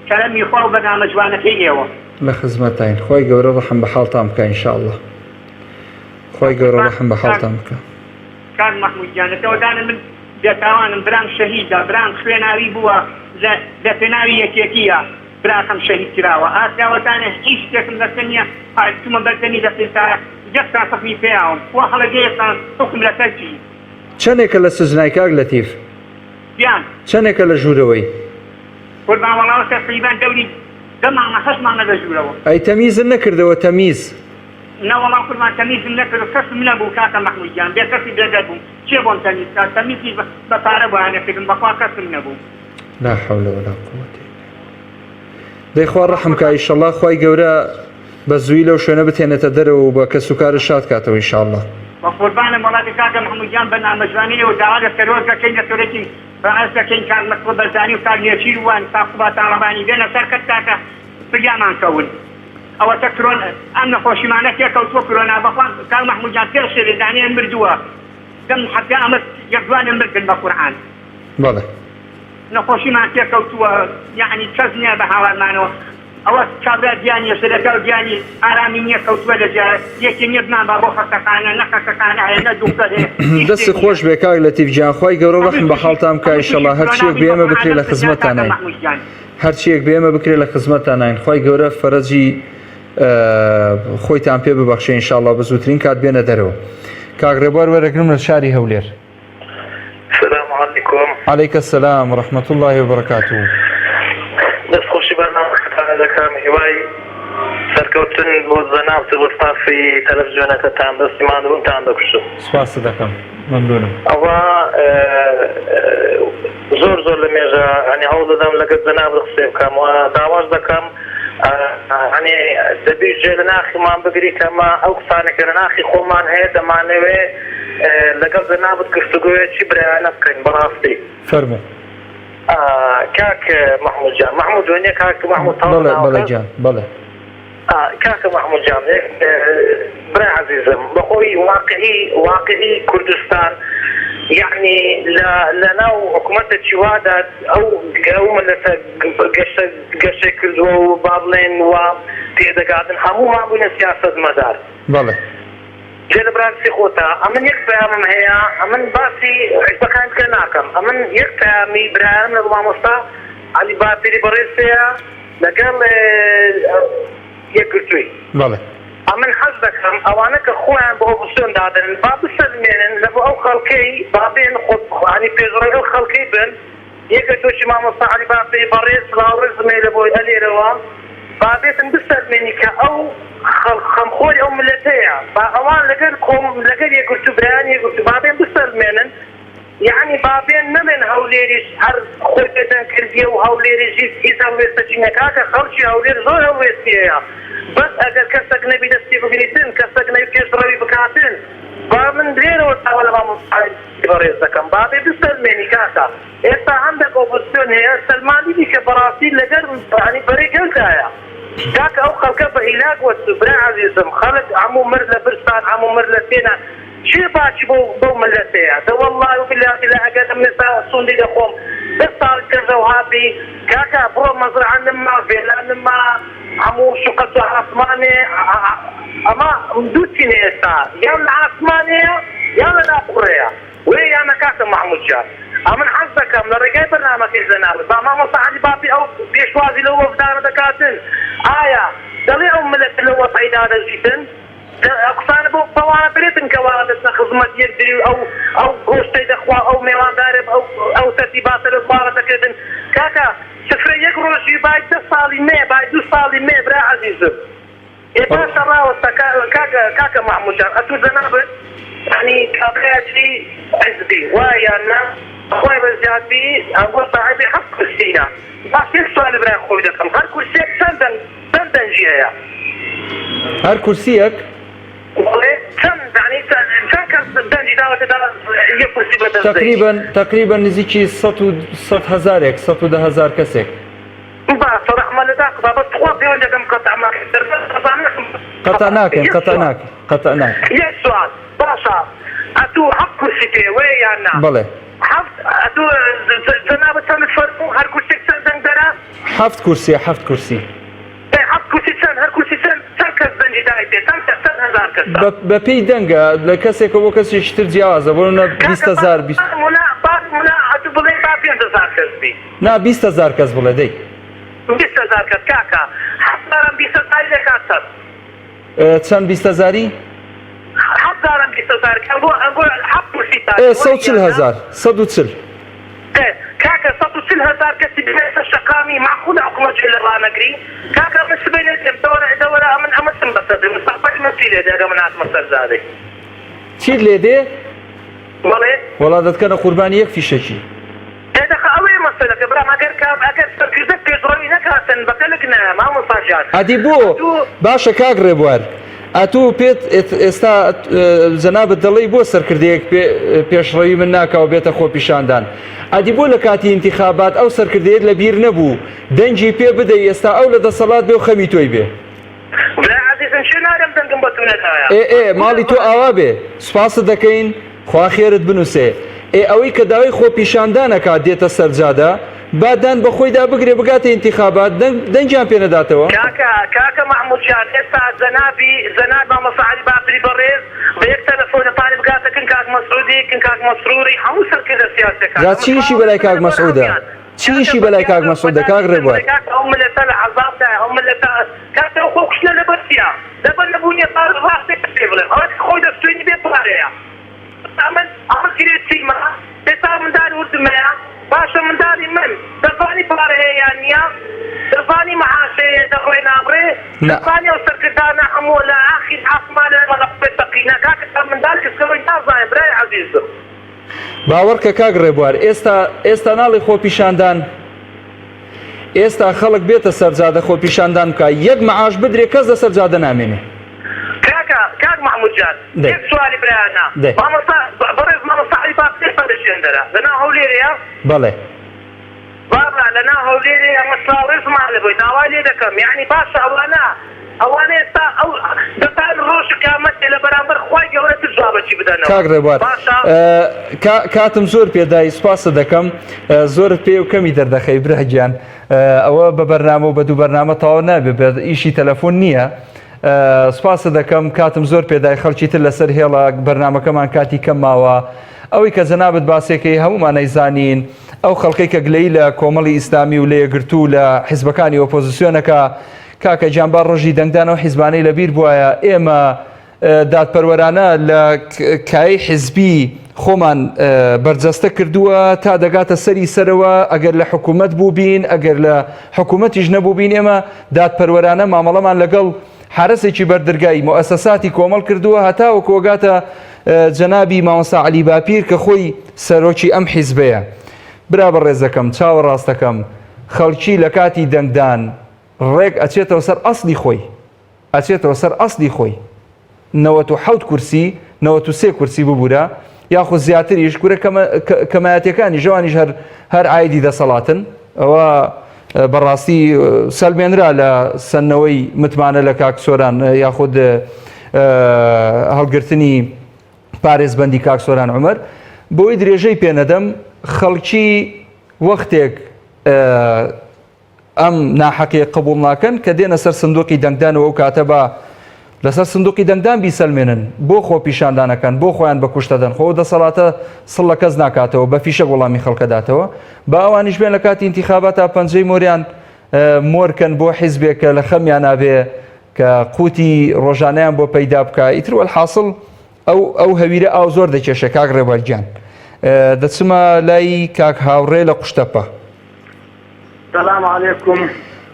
کەلەمی خوا و بەنامە جوانەکەی ئێوە بە خزمەتان خۆی گەورە ڕەحم بە حاڵتان بکە ئینشاءالله خۆی گەورە ڕەحم بە حاڵتان بکە کاک مەحموود گیان لەتەوەدانە من بێتاوانم برام شەهیدە برام خوێناوی بووە لە پێناوی یەکێکیە براکەم شەهید کراوە ئاسیاوەتانە هیچ شتێکم لەسەر نییە هاتوومە بەردەمی لە پێسایە جەستان سەخمی پێیاوم وا هەڵەگەیەکتان حکم لەسەر چی چەندێکە لە سزنای کاک لەتیف بیان چەندێکە لە ژوورەوەی قوربان وەڵاوە تەقریبان دەوری دەمانە 8 مانە لە ژوورەوە ئەی تەمیزن نەکردەوە تەمیز نەوەڵام قوربان تەمیزم نەکرد کەسم نەبوو کاکە مەحموود گیان بێ کەسی بێدەر بووم چێ بۆم تەمیز کات تەمیزی بە پارە بۆیانەکردم بەخوا کەسم نەبوو لا حول ولا قوة دەیخوا ڕەحم کە ئیشەڵڵا خوای گەورە بە زووی لەو شوێنە بتێنێتە دەرەوە و بە کەس و کارە شاد کاتەوە ئینشاءالله بە قوربانە وڵاتی کاکە مەحموود گیان بەنامە جوانەیە و داوا لە سەرۆز دەکەین لە سەرەتی بەعەز دەکەین کاک مەسعود بەرزانی و کاک نێچیر وان تاقوبا تاڵەبانی بێنە سەر کەس کاکە پگیامان کەون ئەوە تەکرۆن ئەم نەخۆشیمانە تێکەوتووە کۆرۆنا بەخوا کاک مەحموود گیان پێش شێرێدانەیە مردووە دەم حەتا ئەمە یەکجوانە مردن بە قورئان بەڵێ نەخۆشیمان تێکەوتووە یعنی کەس نییە بە هاوارمانەوە ئەوە کابرا دیانی سەرەتا و دیانی ئارامی نییە کەوتووە لەجا یەکی نیەتمان با بۆ خەستەخانە نەخەستەخانە هەیە نە دووکەر هەیە دەستی خۆش بێ کاک لەتیف گیان خوای گەورە ڕەحم بە حاڵتان بکە ئینشەڵڵا هەرچیەک بێمە بکرێ لە خزمەتتانین هەرچیەک بێمە بکرێ لە خزمەتتانین خوای گەورە فەرەجی خۆیتان پێ ببەخشێ ئینشاءالله بە زووترین کات بێنە دەرەوە کاک ڕێبوار وەرەگرم لە شاری هەولێر السلام عليكم عليك السلام ورحمة الله وبركاته دەستخۆشی بەرنامەکەتانە دەکەم هیوای سەرکەوتن بۆ زەنابت بۆ ستافی تەلەڤیزیۆنەکەتان دەستیمان بوونتان دەکوشم سپاس دەکەم مەمنونم ئەوە زۆر زۆر لە مێژە هەنی هەوڵ دەدەم لەگەڵ زەنابت قسە بکەم و داواش دەکەم هەنی دەبی ژێ لە ناخیمان بگری کەمە ئەو قسانێکە لە ناخی خۆمان هەیە دەمانەوێ لەگەڵ زەنابت گفتوگویەکی برایانە بکەین بەڕاستی فەرموو کاک محمود جان محمود وێنێ کاک محمود بەڵێ جان بەڵێ کاک محمود جان برای عزیزم بەخۆی واقعی کوردستان يعني لناو حكومة شوادة أو ملتا قشة كردوا وبابلين وتيدا قاعدين همو ما بين سياسة مدار بله جل براسي خوتا أمن يكفي أمن هي أمن باسي بكان كناكم أمن يكفي مي برام لغما مصطفى علي بابي بريسيا لقال يكرتوي بله أمن حزبكم أوانك أخوان بأوبسيون دادن باب السلمين لبو أو خلقي بابين خد يعني في غير الخلقي بن يكتو شما مصطفى علي بابي بريس لا رزمي لبو ألي روا بابيتن بالسلمين كأو خمخوري أو ملتيا فأوان لقلكم لقل يقولتو براني يقولتو بابين بالسلمين يعني بابين نمن هوليريش هر خويتن كردية وهوليريش إذا ويستجينا كاكا خلشي هولير زور هوليستيا بس اگر کسک نبی دستی بگیرتن کسک نبی پیش روی بکاتن با من دیر و تاول ما مصاحب برای دکم بعدی بسلمانی کاتا ایسا عندك اپوزیسیون هي سلمانی دی که براسیل لگر يعني برای گلتایا کاکا او خلقه به علاج و برای عزیزم خلق عمو مرد لبرستان عمو مرد لسینا شي باش بو ملتيا ده والله وبالله لا اقدر من نساء صندي دخوم بس صار كذا وهابي كاكا برو مزرعه لما فيلا لما عمو شقة عثماني اما مدوتي نيسا يا العثمانية يا لا قرية وهي انا كاكا محمود جان امن حظك من الرجال برنامج الزنابل ما مصعد بابي او بيشوازي لو افدار دكاتن دليهم ملت لو صعيد هذا الجيتن اقصان بوانا بريتن كوارد خدمت يدري او غوشتي دخوا او ميوان دارب او ترتيبات الاداره تكدن كاكا سفري يقروا شي باي 2 صالي مي باي 2 صالي مي برا عزيزم باشا راوستا كاكا محمود جان اتو زنابت يعني كابرياتي عزبي ويانا اخوي بزيادي اقول صاحبي حق كرسينا بس السؤال برا اخوي لكم هل كرسيك سندن جيا هر كرسيك والله سند يعني كان دنجي داوت تقريبا نزيكي 100,000 110,000 كسك با صراحة ما لداك بابا تخوضي وانجا كم قطعناك يا سؤال باشا اتو حق كرسيتي ويانا بله اتو زنابة سند فرقو هر كرسيك سندن درا حفت كرسي حفت كرسي سن هر كرسي سن كس دنجي دايتي سن 10,000 كس بپی دنگا لکسێک بۆ کەسێکی تر جیاوازە بۆ 20,000 منا اتو بڵێ با 5,000 کەس بی نا 20,000 کەس بڵێ دەی 20,000 کەس کاکە حەزارم 20,000 لێکات چەند 20,000 حەزارم 20,000 ئەگۆ حەفت کورسی تا 140,000 140 كاكا 140,000 كسي بنفس الشقامي معقول حكومة جيل الرانقري كاكا مسبيل دولة من أمسن بس مستقبل مسيلة ده من عاد مصر زادي چیت لێ دێ والله وڵاتەکەنە قوربانی یەک فیشەکی هذا أول مسألة كبرى ما أجر سركزك كزروي نكاسن بكلكنا ما مصاجات ئەدی بۆ باشە کاک ڕێبوار ئەتوو پێت ئێستا جەنابەت دەڵێی بۆ سەرکردەیەک پێشڕەوی من ناکەوە بێتە خۆپیشاندان ئەدی بۆ لە کاتی ئینتیخابات ئەو سەرکردەیەک لە بیر نەبوو دەنجی پێ بدەی ئێستا ئەو لە دەسەڵات بێ و خەمی تۆی بێ ماڵی تۆ ئاوا بێ سوپاست دەکەین خوا خێرت بنووسێ ئەوەی کە داوای خۆپیشاندانەکات دێتە سەرجادا بادان بەخۆیدا بگرێ بگاتە ئینتیخابات دەنجیان پێ نەداتەوە کاکە محمود جان ئێستا زەناب مامۆستا باقری بەڕێز بە یەک تەلەفۆنە پانی بگاتە کن کاک مەسعودی کن کاک مەسرووری هەموو سەرکردە سیاسەکان جا چیشی بەلای کاک مەسعودە چیشی بەلای کاک مەسعودە کاک ڕێبوار ئەو ملەتە لە عەزابدا ئەو ملەتە کاتە خۆ کوشتە لەبەر چیا لەبەر نەبوونیە ڕاستێک پێ بڵێم ئەوە خۆی دەستوێنی بێ پارەیە ئەمە کرێت چیمە ئێستا مندان وردمەیە باشە مندانی من دەزانی پارە هەیە یان نییە دەزانی مەعاشەیە دەڕێ نابڕێ دەزانی ئەو سەرکردانە هەموو لە ئاخیر حاکمانە مەڵەقبێت تەقینە کاکە مندان کەسەوەی نازانێ برای عەزیزم باوەڕکە کاک ڕێبوار ئێستا ناڵی خۆپیشاندان ئێستا خەڵک بێتە سەرجادە خۆپیشاندان بکە یەک مەعاش بدرێ کەس لە سەرجادە نامێنێ کاک محمود جان یەک سوالی برایانە بەڕێز مامۆستا باقری پەرشێندەرە لەنا هەولێرەیە بەڵێ بابا لەنا هەولێرێ ئەمە ساڵێزمان لەبووی داوای لێ دەکەم یعنی باشە ئەوانە ئێستا ئەو دەتان ڕۆژ قیامەتێ لە بەرامبەر خوای گەورەتر جوابەتی بدەنەوە کاک ڕێبوار کاتم زۆر پێدای سوپاسە دەکەم زۆرت پێ و کەمی دەردەخەی برهگیان ئەوە بە بەرنامە و بە دوو بەرنامە تەواو نابێت ئیشی تەلەفۆن نییە سوپاسە دەکەم کاتم زۆر پێدای خەڵکی تر لەسەر هێڵە بەرنامەکەمان کاتی کەم ماوە ئەوەی کە جەنابەت باسێکەی هەمومان نەیزانین ئەو خەڵکەی کە گلەی لە کۆمەڵی ئیسلامی و لە یەکگرتوو لە حیزبەکانی ئۆپۆزیسیۆنەکە کاکە گیانبار ڕۆژی دەنگدان و حیزبانەی لەبیر بووایە ئێمە دادپەروەرانە لە کای حیزبی خۆمان بەرجەستە کردووە تا دەگاتە سەری سەرەوە ئەگەر لە حکوومەت بوو بین ئەگەر لە حکوومەتیش نەبوو بین ئێمە دادپەروەرانە مامەڵەمان لەگەڵ حارسێکی بەردرگایی مؤسساتی کۆمەڵ کردووە هەتاوە کۆگاتە جەنابی مامۆستا عەلی باپیر کە خۆی سەرۆکی ئەم حیزبەیە برا بەڕێزەکەم چاوەڕاستەکەم خەڵکی لە کاتی دەنگدان ڕێک ئەچێتەوە سەر ئەسلی خۆی 97 کورسی 93 کورسی ببوورە یاخود زیاتریش گورە کەمایەتەکانی ژەوانیش هەر ئایدی دەسەڵاتن ئەوە بەڕاستی سەلمێنرا لە سنەوەی متمانە لە کاک سۆران یاخود هەڵگرتنی پارێزبەندی کاک سۆران عومەر بۆی درێژەی پێنەدەم خەڵکی وەختێک ئەم ناحەقی قبول ناکەن کە دێنە سەر سندوقی دەنگدانەوە ئەو کاتە بە لەسەر سندوقی دەنگدان بیسەلمێنن بۆ خۆپیشاندانەکان بۆ خۆیان بە کوشتەدەن خۆ دەسەڵاتە سڵ لە کەس ناکاتەوە بە فیشە وەڵامی خەڵکەداتەوە با ئەوانیش بێن لە کاتی ئینتیخاباتە پەنجەی مۆریان مۆرکەن بۆ حیزبێک کە لە خەمیان نابێ کە قوتی ڕۆژانەیان بۆ پەیدا بکە ئیتر وەلحاصڵ ئەو هەویرە ئاو زۆر دەکێشە کاک ڕێبەرگیان دەچمە لای کاک هاوڕێ لە قوشتەپە. السلام عليكم.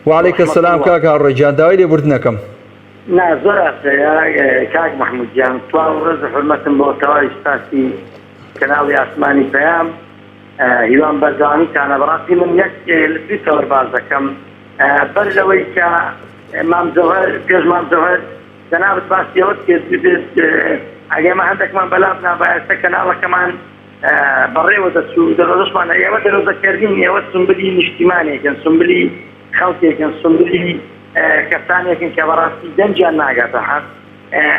وعليكم السلام كاك هاوڕێ گیان داوای لێبوردنەکەم. نا زۆر ئاسەیە کاک محمودیان توان ڕێز حرمەتم بۆ تەواوی سپاسی کەناڵی ئاسمانی پەیام هیوان بەردەوامیتانە بەڕاستی من یەک لەبی تەوەرباز دەکەم بەر لەوەی کە مامزەوەر پێش مامزەوەر جەنابەت باسی ئەوەت کرد بێت ئەگەمە هەندێکمان بەلام نابایەستە کەناڵەکەمان بەڕێوە دەچوو دەڕۆژمان ئێوە دەرۆزەکردین ئێوە سنبلی نیشتیمانێکن سنبلی خەڵکێکن سنبلی کەسانێکن کە بەڕاستی دەنجیان ناگاتە حەق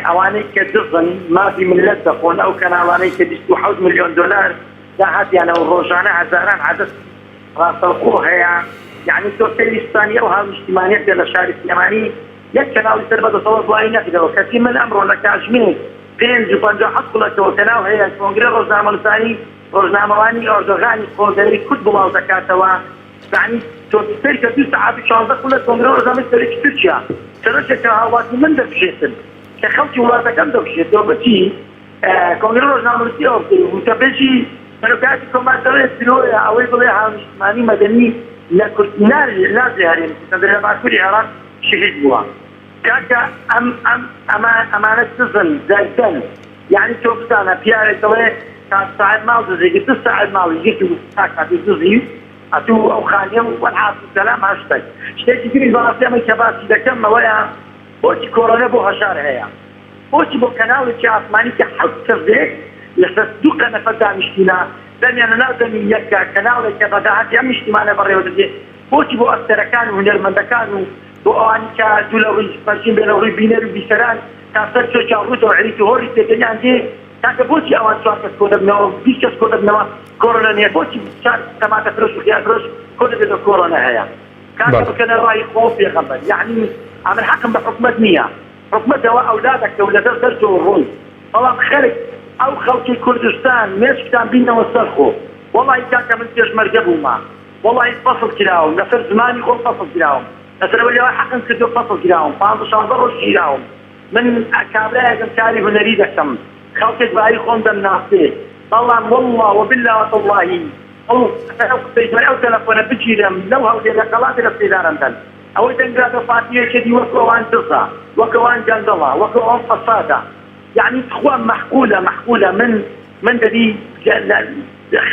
ئەوانەی کە دزن مافی ملت دەخۆن ئەو کەناڵانەی کە 27 ملیۆن دلار داهاتیانەوە ڕۆژانە هەزاران عەدەد ڕاستەوخۆ هەیە یعنی تۆ پێویستانی ئەو هاو نیشتیمانیەت لە شاری سلێمانی یەک کەناڵی سەر بەدەسەوە دوایی نەکردەوە کەسی من ئەمڕۆ لە کاتژمێر 557 کوڵەکەوە کەناو هەیە کۆنگرە ڕۆژنامەنووسانی ڕۆژنامەوانی ئۆردۆغانی خۆگەری کورد بڵاو دەکاتەوە یعنی تۆ پێی کە 2 سەعات 14 کوڵە کۆنگرە ڕۆژنامەی سەرێکی تورکیا سەرۆکێکە هاوڵاتی من دەبژێتن کە خەڵکی وڵاتەکەم دەبژێتەوە بەچی کۆنگرە ڕۆژنامەنووسی ئەو کە بێژی سەرۆکاتی کۆمارتەوەی سلۆیە ئەوەی بڵێ هاونیشتمانی مەدەنی لە کورتناری لاجێ هەرێم لە باکووری عێراق شهید بووە کاکە ئەمانە دزن دەردەن یعنی تۆ بزانە پیاوێکەوەی ساعت ماڵ دزێکی 2 ساعت ماڵی یەکی کاتی دزی ئەتوو ئەو خانیە و وەلعافو سەلام هەشتێک شتێکی تری بەڕاستی ئەمەی کە باسی دەکەمەوەیە بۆچی کۆرۆنە بۆ هەژار هەیە بۆچی بۆ کەناڵێکی ئاسمانی کە حەوت کەسێک لەسەر 2 قەنەفە دانیشتینە دەمیانە ناو دەمی یەکە کەناڵێک کە بەداهاتی ئەم نیشتیمانە بەڕێوە دەدێت بۆچی بۆ ئەستەرەکان و هونەرمەندەکان و بۆ ئەوانی کە دوو لە ڕووی پەرچین بێنە ڕووی بینەر و بیسەران تاسەر چۆچیان ڕووتەوە عریت و هۆری تێگەیان دێ تاکە بۆچی ئەوان 4 کەس کۆ دەبنەوە 20 کەس کۆ دەبنەوە کۆرۆنە نییە بۆچی تەماتە فرۆش و خیارفرۆش کۆ دەبێتە کۆرۆنە هەیە کاکە بکەنە ڕای خۆ پێغەمبەر یعنی ئەمن حەقم بە حکومەت نییە حکومەتەوە ئەولادەکە و لەدەست دەرچەوە ڕووی بەڵام خەڵک ئەو خەڵکی کوردستان مێشکتان بینەوە سەرخۆ وەڵی کاکە من پێشمەرگە بوومە وەڵی فەسڵ کراوم لەسەر زمانی خۆم فەسڵ کراوم لەسەرەوەی لەوە حەقم کردو فەسڵ کراوم 15 ڕۆژ گیراوم من کابرایەکم کاری هونەری دەکەم خەڵکێک بای خۆم دەمناسێ بەڵام والله وبالله وتالله ئەو تەلەفۆنە بگیرم لەو هەولێ لە قەڵاتی لە سێدارەندەن ئەوەی دەنگراتە فاتیەکێتی وەکو ئەوان دزە وەکو ئەوان گەندەڵە وەکو ئەوان فەسادە يعني تخوان محقولة من ددي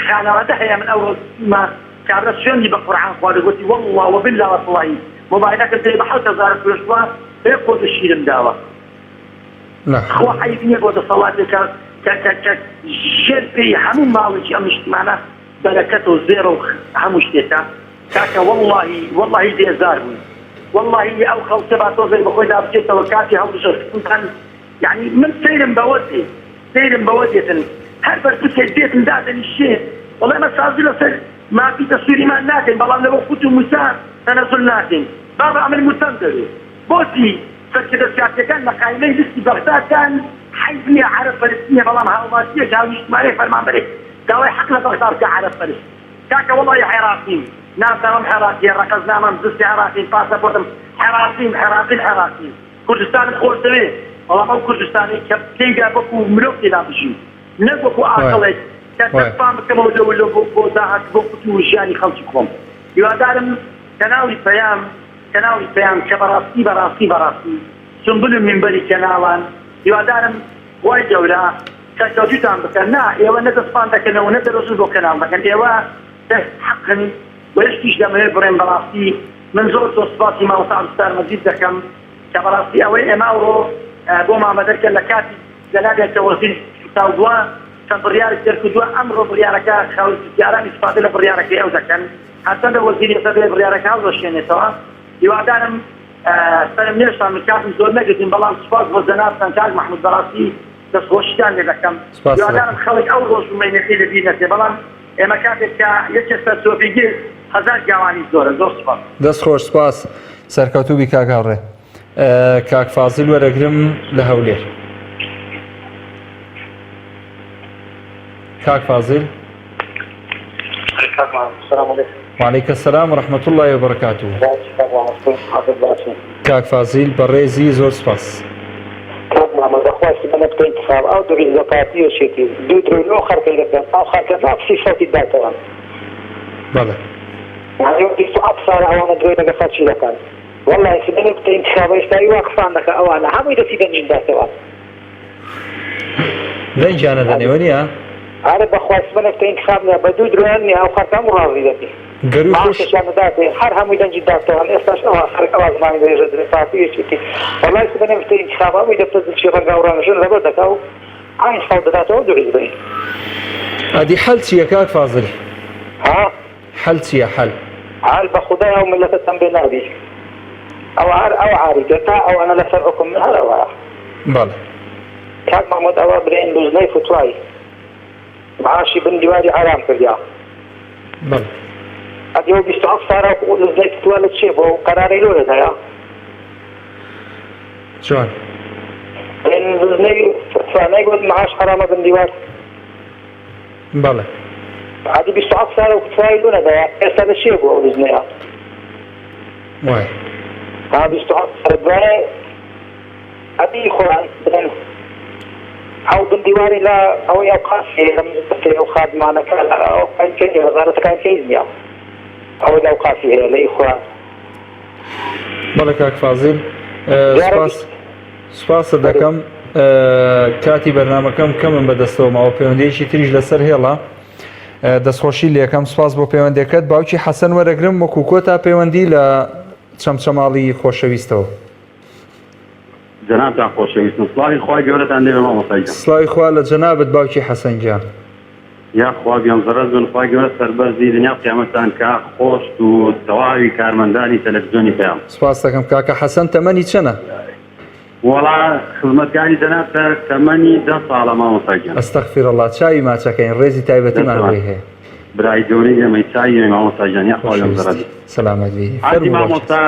خانواده هي من أول ما كابرا شوني بقرآن قال قلت والله وبالله والله موبايلك زي بحوت زار فلوسوا بيقود الشيء مداوى لا خو حيبني قود الصلاة ك جل في همون مالك أمش معنا بركته زيرو همش تيتا كاكا والله دي زارني والله أو خلص بعثوا زي بقول أبجيت وكاتي هم كنت يعني من سير بودي هل بس بيت نداد الشيء والله ما صار ما في تصوير ما ناتن والله لو كنت مساعد تنزل ناتن بابا عمل مستندر بوتي فكذا سياسة كان مقايمين لسي بغداد كان حيثني عرب فلسطينية والله ما هو ما سيجا ويجتماعي فرمان بريك قالوا حقنا بغداد كعرب فلسطين كاكا والله يا حراقين نام تمام حراقين ركزنا من زستي حراقين باسبورتم حراقين كردستان بخور سويه والله ما كردستاني كي جابكو ملوكي لا بشي نبكو عاقلك كتفهم كما ولا بو داعك بو وجاني خلصكم يوادارم كناوي بيام كبراسي سنبل من بري كنالان يوادارم واي جولا كتوجيتان بكنا يوا ندفان دكنا وندرسو بو كنال لكن يوا حقا ويشتيش لما يبرم براسي من زور صفاتي ما وصعب ستار مزيد دكم كبراسي اوي اماورو بۆ مامەدەرکە لە کاتی جەنابێتە وەزیر تاودووە چەند بڕیارێک دەرکردووە ئەمڕۆ بڕیارەکە خەڵکیاران ئیسپادە لە بڕیارەکەی ئەو دەکەن هەرچەندە وەزیری ئێستا بێ بڕیارەکە هەڵدەشێنێتەوە هیوادارم سەرمێشتان من کاتم زۆر نەگرتین بەڵام سوپاس بۆ جەنابتان کاک محمود بەڕاستی دەستخۆشیتان لێ دەکەم هیوادارم خەڵک ئەو ڕۆژ مەینەکەی لەبیر نەچێ بەڵام ئێمە کاتێک کە یەکێ سەرچۆپیگیر هەزار گاوانی زۆرە زۆر سوپاس دەستخۆش سپاس سەرکەوتووبی کاکاڕێ کاک فازل وەرەگرم لە هەولێر كاك فاضل. وعليكم السلام ورحمة الله وبركاته. كاك فاضل بريزي زور سباس. محمد أخوات سبنا بتنتخاب أو دوري الزكاتي وشيتي دوري الآخر كذا آخر كذا في صوت الدكتور. بلى. يعني يمكن أبصر أو أنا دوري نقص شيء كان. والله سبني بتاع انتخاب يستوي واقف عندك أوانا هم يدرسي دنجين داتوا دەنجیانە دەنێوەنیە أنا بخواس سبني بتاع انتخابنا بدود رواني أو خرطة مرافي دتي گەروی خۆش معاششان داتي هر هم دنجين داتوا أنا استاش أواز ما يدري جد رفاقي شتي والله سبني بتاع انتخاب هم يدرس شيء غاوران شو ربط دكاو عين صوت داتوا دعي بين ئەدی حەل چییە کاک فازل ها حەل چییە حەل عال بخدها ومن لا تتنبي نادي أو عاري جتا أو أنا لسرعكم من هذا واحد بەڵێ كان محمود أوابرين دوزني فتواي معاشي بن ديواري حرام كرديا بەڵێ أديو بيستعف صار دوزني فتوى لتشيب وقراري لولا ده يا چۆن لأن دوزني فتوى ما يقول معاش حرام بن ديوار بەڵێ عادي بيستعف صار فتوى لولا ده يا إيش هذا الشيء هو دوزني وای ها بيستعف صار دوزني أبي خوران بدن أو بالديواري لا أو يوقف لم أو خاد معنا كلا أو كان كذي وزارة كان كذي أو لو قافي لا إخوان بەڵێ کاک فازل سوپاس دەکەم کاتی بەرنامەکەم کەمم بەدەستەوە ماوە پەیوەندیەکی تریش لەسەر هێڵا دەستخۆشی لێکەم سوپاس بۆ پەیوەندەکەت باوکی حەسەن وەرەگرم وەکو کۆتا پەیوەندی لە چەمچەماڵی خۆشەویستەوە جناب خۆشەویستم سڵاوی خوای گەورەتان لێ مامۆستای سڵاوی خوا لە جەنابەت باوکی حەسەن گیان یا خوا بیان زەرەز بن خوای گەورە سەربەرزی دنیا قیامەتان کا خۆشت و تەواوی کارمەندانی تەلەڤیزیۆنی پێیان سوپاس دەکەم کاکە حەسەن تەمەنی چەنە وەڵا خزمەتکاری جەناب تەمەنی 10 ساڵە مامۆستای گیان ئەستەغفیرەڵڵا چاوی ماچەکەین ڕێزی تایبەتیمان بۆی هەیە برای گەورەی ئێمەی چاوی مامۆستای گیان یا خوا لەم زەرەز سەلامەت بی ئاتی مامۆستا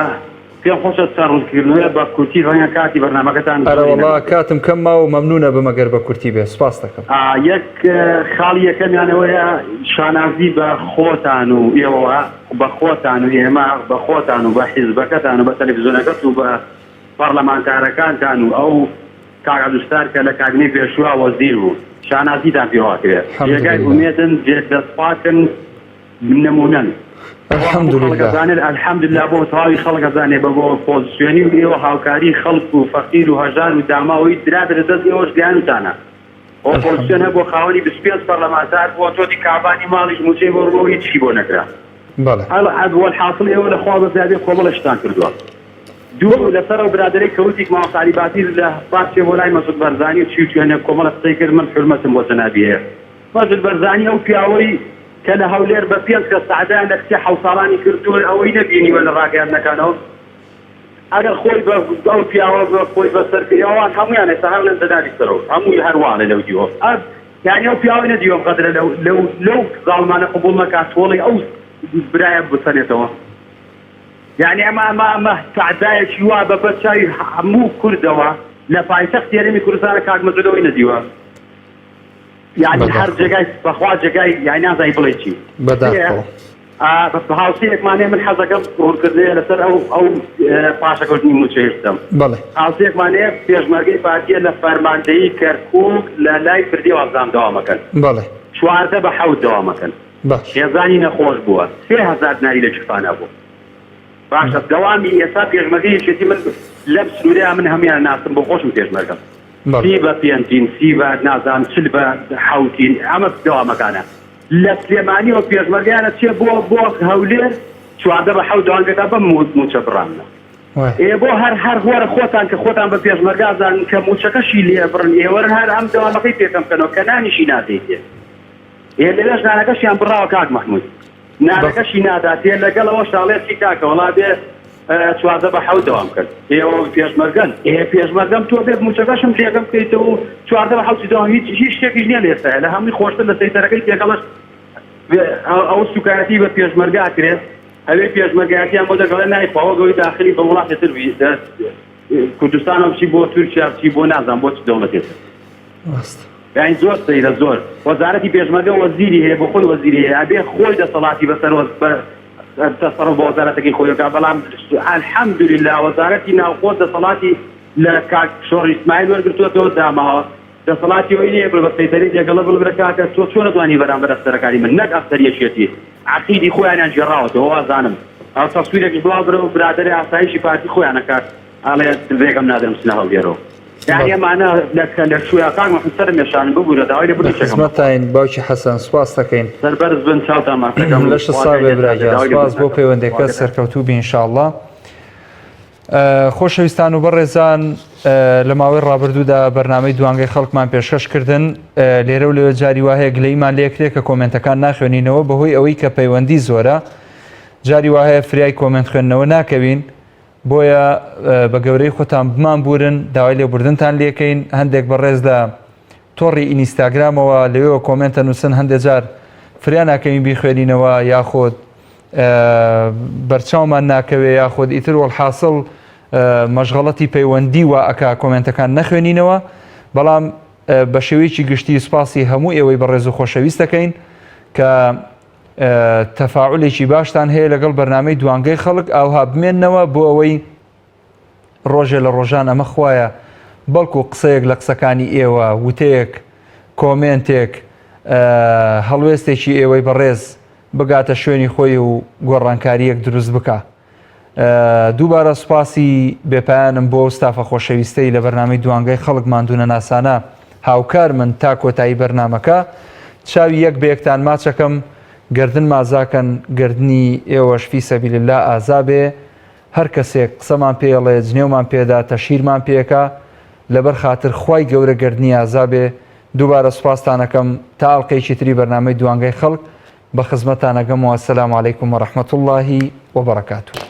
پێم خۆشە ڕوونکردنەوە بە کورتی ڕەنگە کاتی بەرنامەکەتان ئەرەوەڵا کاتم کەم ماوە مەمنونە بمەگەر بە کورتی بێ سوپاس دەکەم یەک خاڵی یەکەمیانەوەیە شانازی بە خۆتان و ئێوە بە خۆتان و ئێمە بە خۆتان و بە حیزبەکەتان و بە تەلەڤیزیۆنەکەت و بە پەرلەمانتارەکانتان و ئەو کاکە دوستار کە لە کابینەی پێشووا وەزیر بوو شانازیتان پێوا کرێت یەکای ئومێدن دەستپاکن نمونەن الحمدلله بۆ تەواوی خەڵک ئەزانێ بە بۆ پۆزیسیۆنی و ئێوە هاوکاری خەڵک و فەقیر و هەژار و داماوەی دراتە دەست ئێوەش گیانتانە ئەو پۆزیسیۆن هەبوو بۆ خاوەنی 25 پەرلەمانتار بۆ تۆتی کابانی ماڵیش موچەی بۆ ڕۆ هیچی بۆ نەکرا والحاصل ئێوە لەخوا بەزیادێ کۆمەڵەشتان کردووە دوو لەسەرەوە برادەرەی کەوتێک ماوە تالیباتی لە پاسێ بۆ لای مەسعود بەرزانی و چی توێنێ کۆمەڵە قسەی کرد من حورمەتم بۆ جەنابی هەیە مەسعود بەرزانی ئەو پیاوەی کە لە هەولێر بە 5 کەس سەعدایان لە کچی 7 ساڵانی کردووە ئەوەی نەبینیوە لە ڕاگەیاندنەکانەوە ئەگەر خۆی بە ئەو پیاوە بە خۆی بەسەرکردەوەوان هەمویان ێستا هەر لەن دەدانی سەرەوە هەمووی هەروانە لەو دیوە یعنی ئەو پیاوەی نەدیوە قەدرە لەو زاڵمانە قبوڵ مەکات تۆڵی ئەو برایە بسەنێتەوە یعنی ئەمە سەعدایەکی وا بە بەرچاوی هەموو کوردەوە لە پایتەختی هەرێمی کوردستانە کاک مەسعودەوەی نەدیوە يعني هر جگای بخوا جگای يعني نازای بڵێ چی بە هاوسەیەکمانێ من حەزەکەم ڕوونکردنەوە لەسەر ئەو پاشەکەوتنی موچەهێشتم بەڵێ هاوسەیەکمانەیە پێشمەرگەی پارتیە لە فەرماندەیی کەرکووک لە لای فردی وەزام دەوامەکەن بەڵێ 14 بە 7 دەوامەکەن خێزانی نەخۆش بووە 3000 ناری لە جوفانە بوو باشە دەوامی ئێستا پێشمەرگەیەکێتی من لەم سنوورەیە من هەمویان ناسم بۆ خۆشم پێشمەرگەم سی بە پێنجین سی بە نازان چل بە حوتین ئەمە دەوامەکانە لە سلێمانیەوە پێشمەرگیانە چێ بۆ هەولێر 14 بە 7 دەوامەکە بە موچە بڕانە بۆ هەر هۆرە خۆتان کە خۆتان بە پێشمەرگازان کە موچەکەشی لێ بڕن ئێوەرن هەر ئەم دەوامەکەی پێکەم بکەنەوە کە نانیشی نادەیتێ لێش نانەکەشیان بڕاوە کاک مەحموود نانەکەشی ناداتێ لەگەڵەوە شاڵێکی کاکە وەڵا بێ 14 بە 7 دەوام کرد ئێوە پێشمەرگەن پێشمەرگەم تۆ بێت موچەکەشم لێگەم بکەیتەوە و 14 بە 7 دەوام هیچ شتێکیش نییە لێستا لە هەمووی خۆشتر لە سەیتەرەکەی پێکەڵەش ئەو سوکایەتی بە پێشمەرگا کرێت ئەوێ پێشمەرگایەتیان بۆ دەگەڵێ نایخواوە گەوەی داخلی بە وڵاتێتر کوردستانە بچی بۆ تورکیا بچی بۆ نازان بۆ چ دەوڵەتێتر یعنی زۆر سەیرە زۆر وەزارەتی پێشمەرگە وەزیری هەیە بۆ خۆی وەزیری هەیە ئەبێ خۆی دەسەڵاتی بەسەر تصرف وزارتك خويا بلام الحمد لله وزارتي ناوخوت صلاتي لكاك شور اسماعيل ورقتو تو داما صلاتي ويني بالسيطري دي قلب البركات تو شنو دواني برام برستركاري من نك اكثر يشيتي عقيدي خويا انا جراوت هو زانم ئەو تەسویرێکی بڵاو برە و برادەری ئاسایشی پارتی خۆیان نەکات ئاڵێ دڵێکم نادەم سنە هەڵگێرەوە یعنی ئەمانە لە شوویە کاک محمد مێشان ببوورە داوای لە خزمەتتاین باوکی حەسەن سوپاس دەکەین سەربەرز بن چاوتان ماسەکەم لەش ساوێ براجان سوپاس بۆ پەیوەندێکە سەرکەوتوو بی ئینشاءڵڵا. خۆشەویستان و بەڕێزان لە ماوەی ڕابردوودا بەرنامەی دوانگەی خەڵکمان پێشکەشکردن لێرە و لەوە جاری وهەیە گلەیمان لێکرێت کە کۆمنتەکان ناخوێنینەوە بەهۆی ئەوەی کە پەیوەندی زۆرە جاری وهەیە فریای کۆمنت خوێندنەوە ناکەوین بۆیە بە گەورەی خۆتان بمان بورن داوای لێبوردنتان لێکەین هەندێک بەڕێز لە تۆڕی ئینستاگرامەوە لەوێەوە کۆمنتە نووسن هەندێک جار فریان ناکەوین بیخوێنینەوە یاخۆت بەرچاومان ناکەوێ یاخۆت ئیتر وەڵحاصڵ مەشغەڵەتی پەیوەندی وە ئەکا کۆمنتەکان نەخوێنینەوە بەڵام بە شێوەیەکی گشتی سوپاسی هەموو ئێوەی بەڕێز و خۆشەویست دەکەین کە تەفاعولێکی باشتان هەیە لەگەڵ بەرنامەی دوانگەی خەڵک ئاوها بمێننەوە بۆ ئەوەی ڕۆژێ لە ڕۆژان ئەمە خوایە بەڵکو قسەیەک لە قسەکانی ئێوە وتەیەک کۆمنتێک هەڵوێستێکی ئێوەی بەڕێز بگاتە شوێنی خۆی و گۆڕانکاریەک دروست بکە. دووبارە سوپاسی بێپایانم بۆ ستافە خۆشەویستەی لە بەرنامەی دوانگەی خەڵک ماندوونە ناسانە هاوکار من تا کۆتایی بەرنامەکە چاوی یەک بەیەکتان ماچەکەم گردن مازاکەن گردنی ئێوەش فی سەبیلالله ئازابێ هەر کەسێک قسەمان پێڵێ جنێومان پێدا تەشیرمان پێکە لەبەر خاتر خوای گەورە گردنی ئازابێ. دووبارە سوپاستانەکەم تا ئەڵقەیەکی تری بەرنامەی دوانگەی خەڵک بە خزمەتانەگەم و ئەسەلامو عەلەیکوم وەڕەحمەتوڵڵاهی وەبەڕەکاتوه.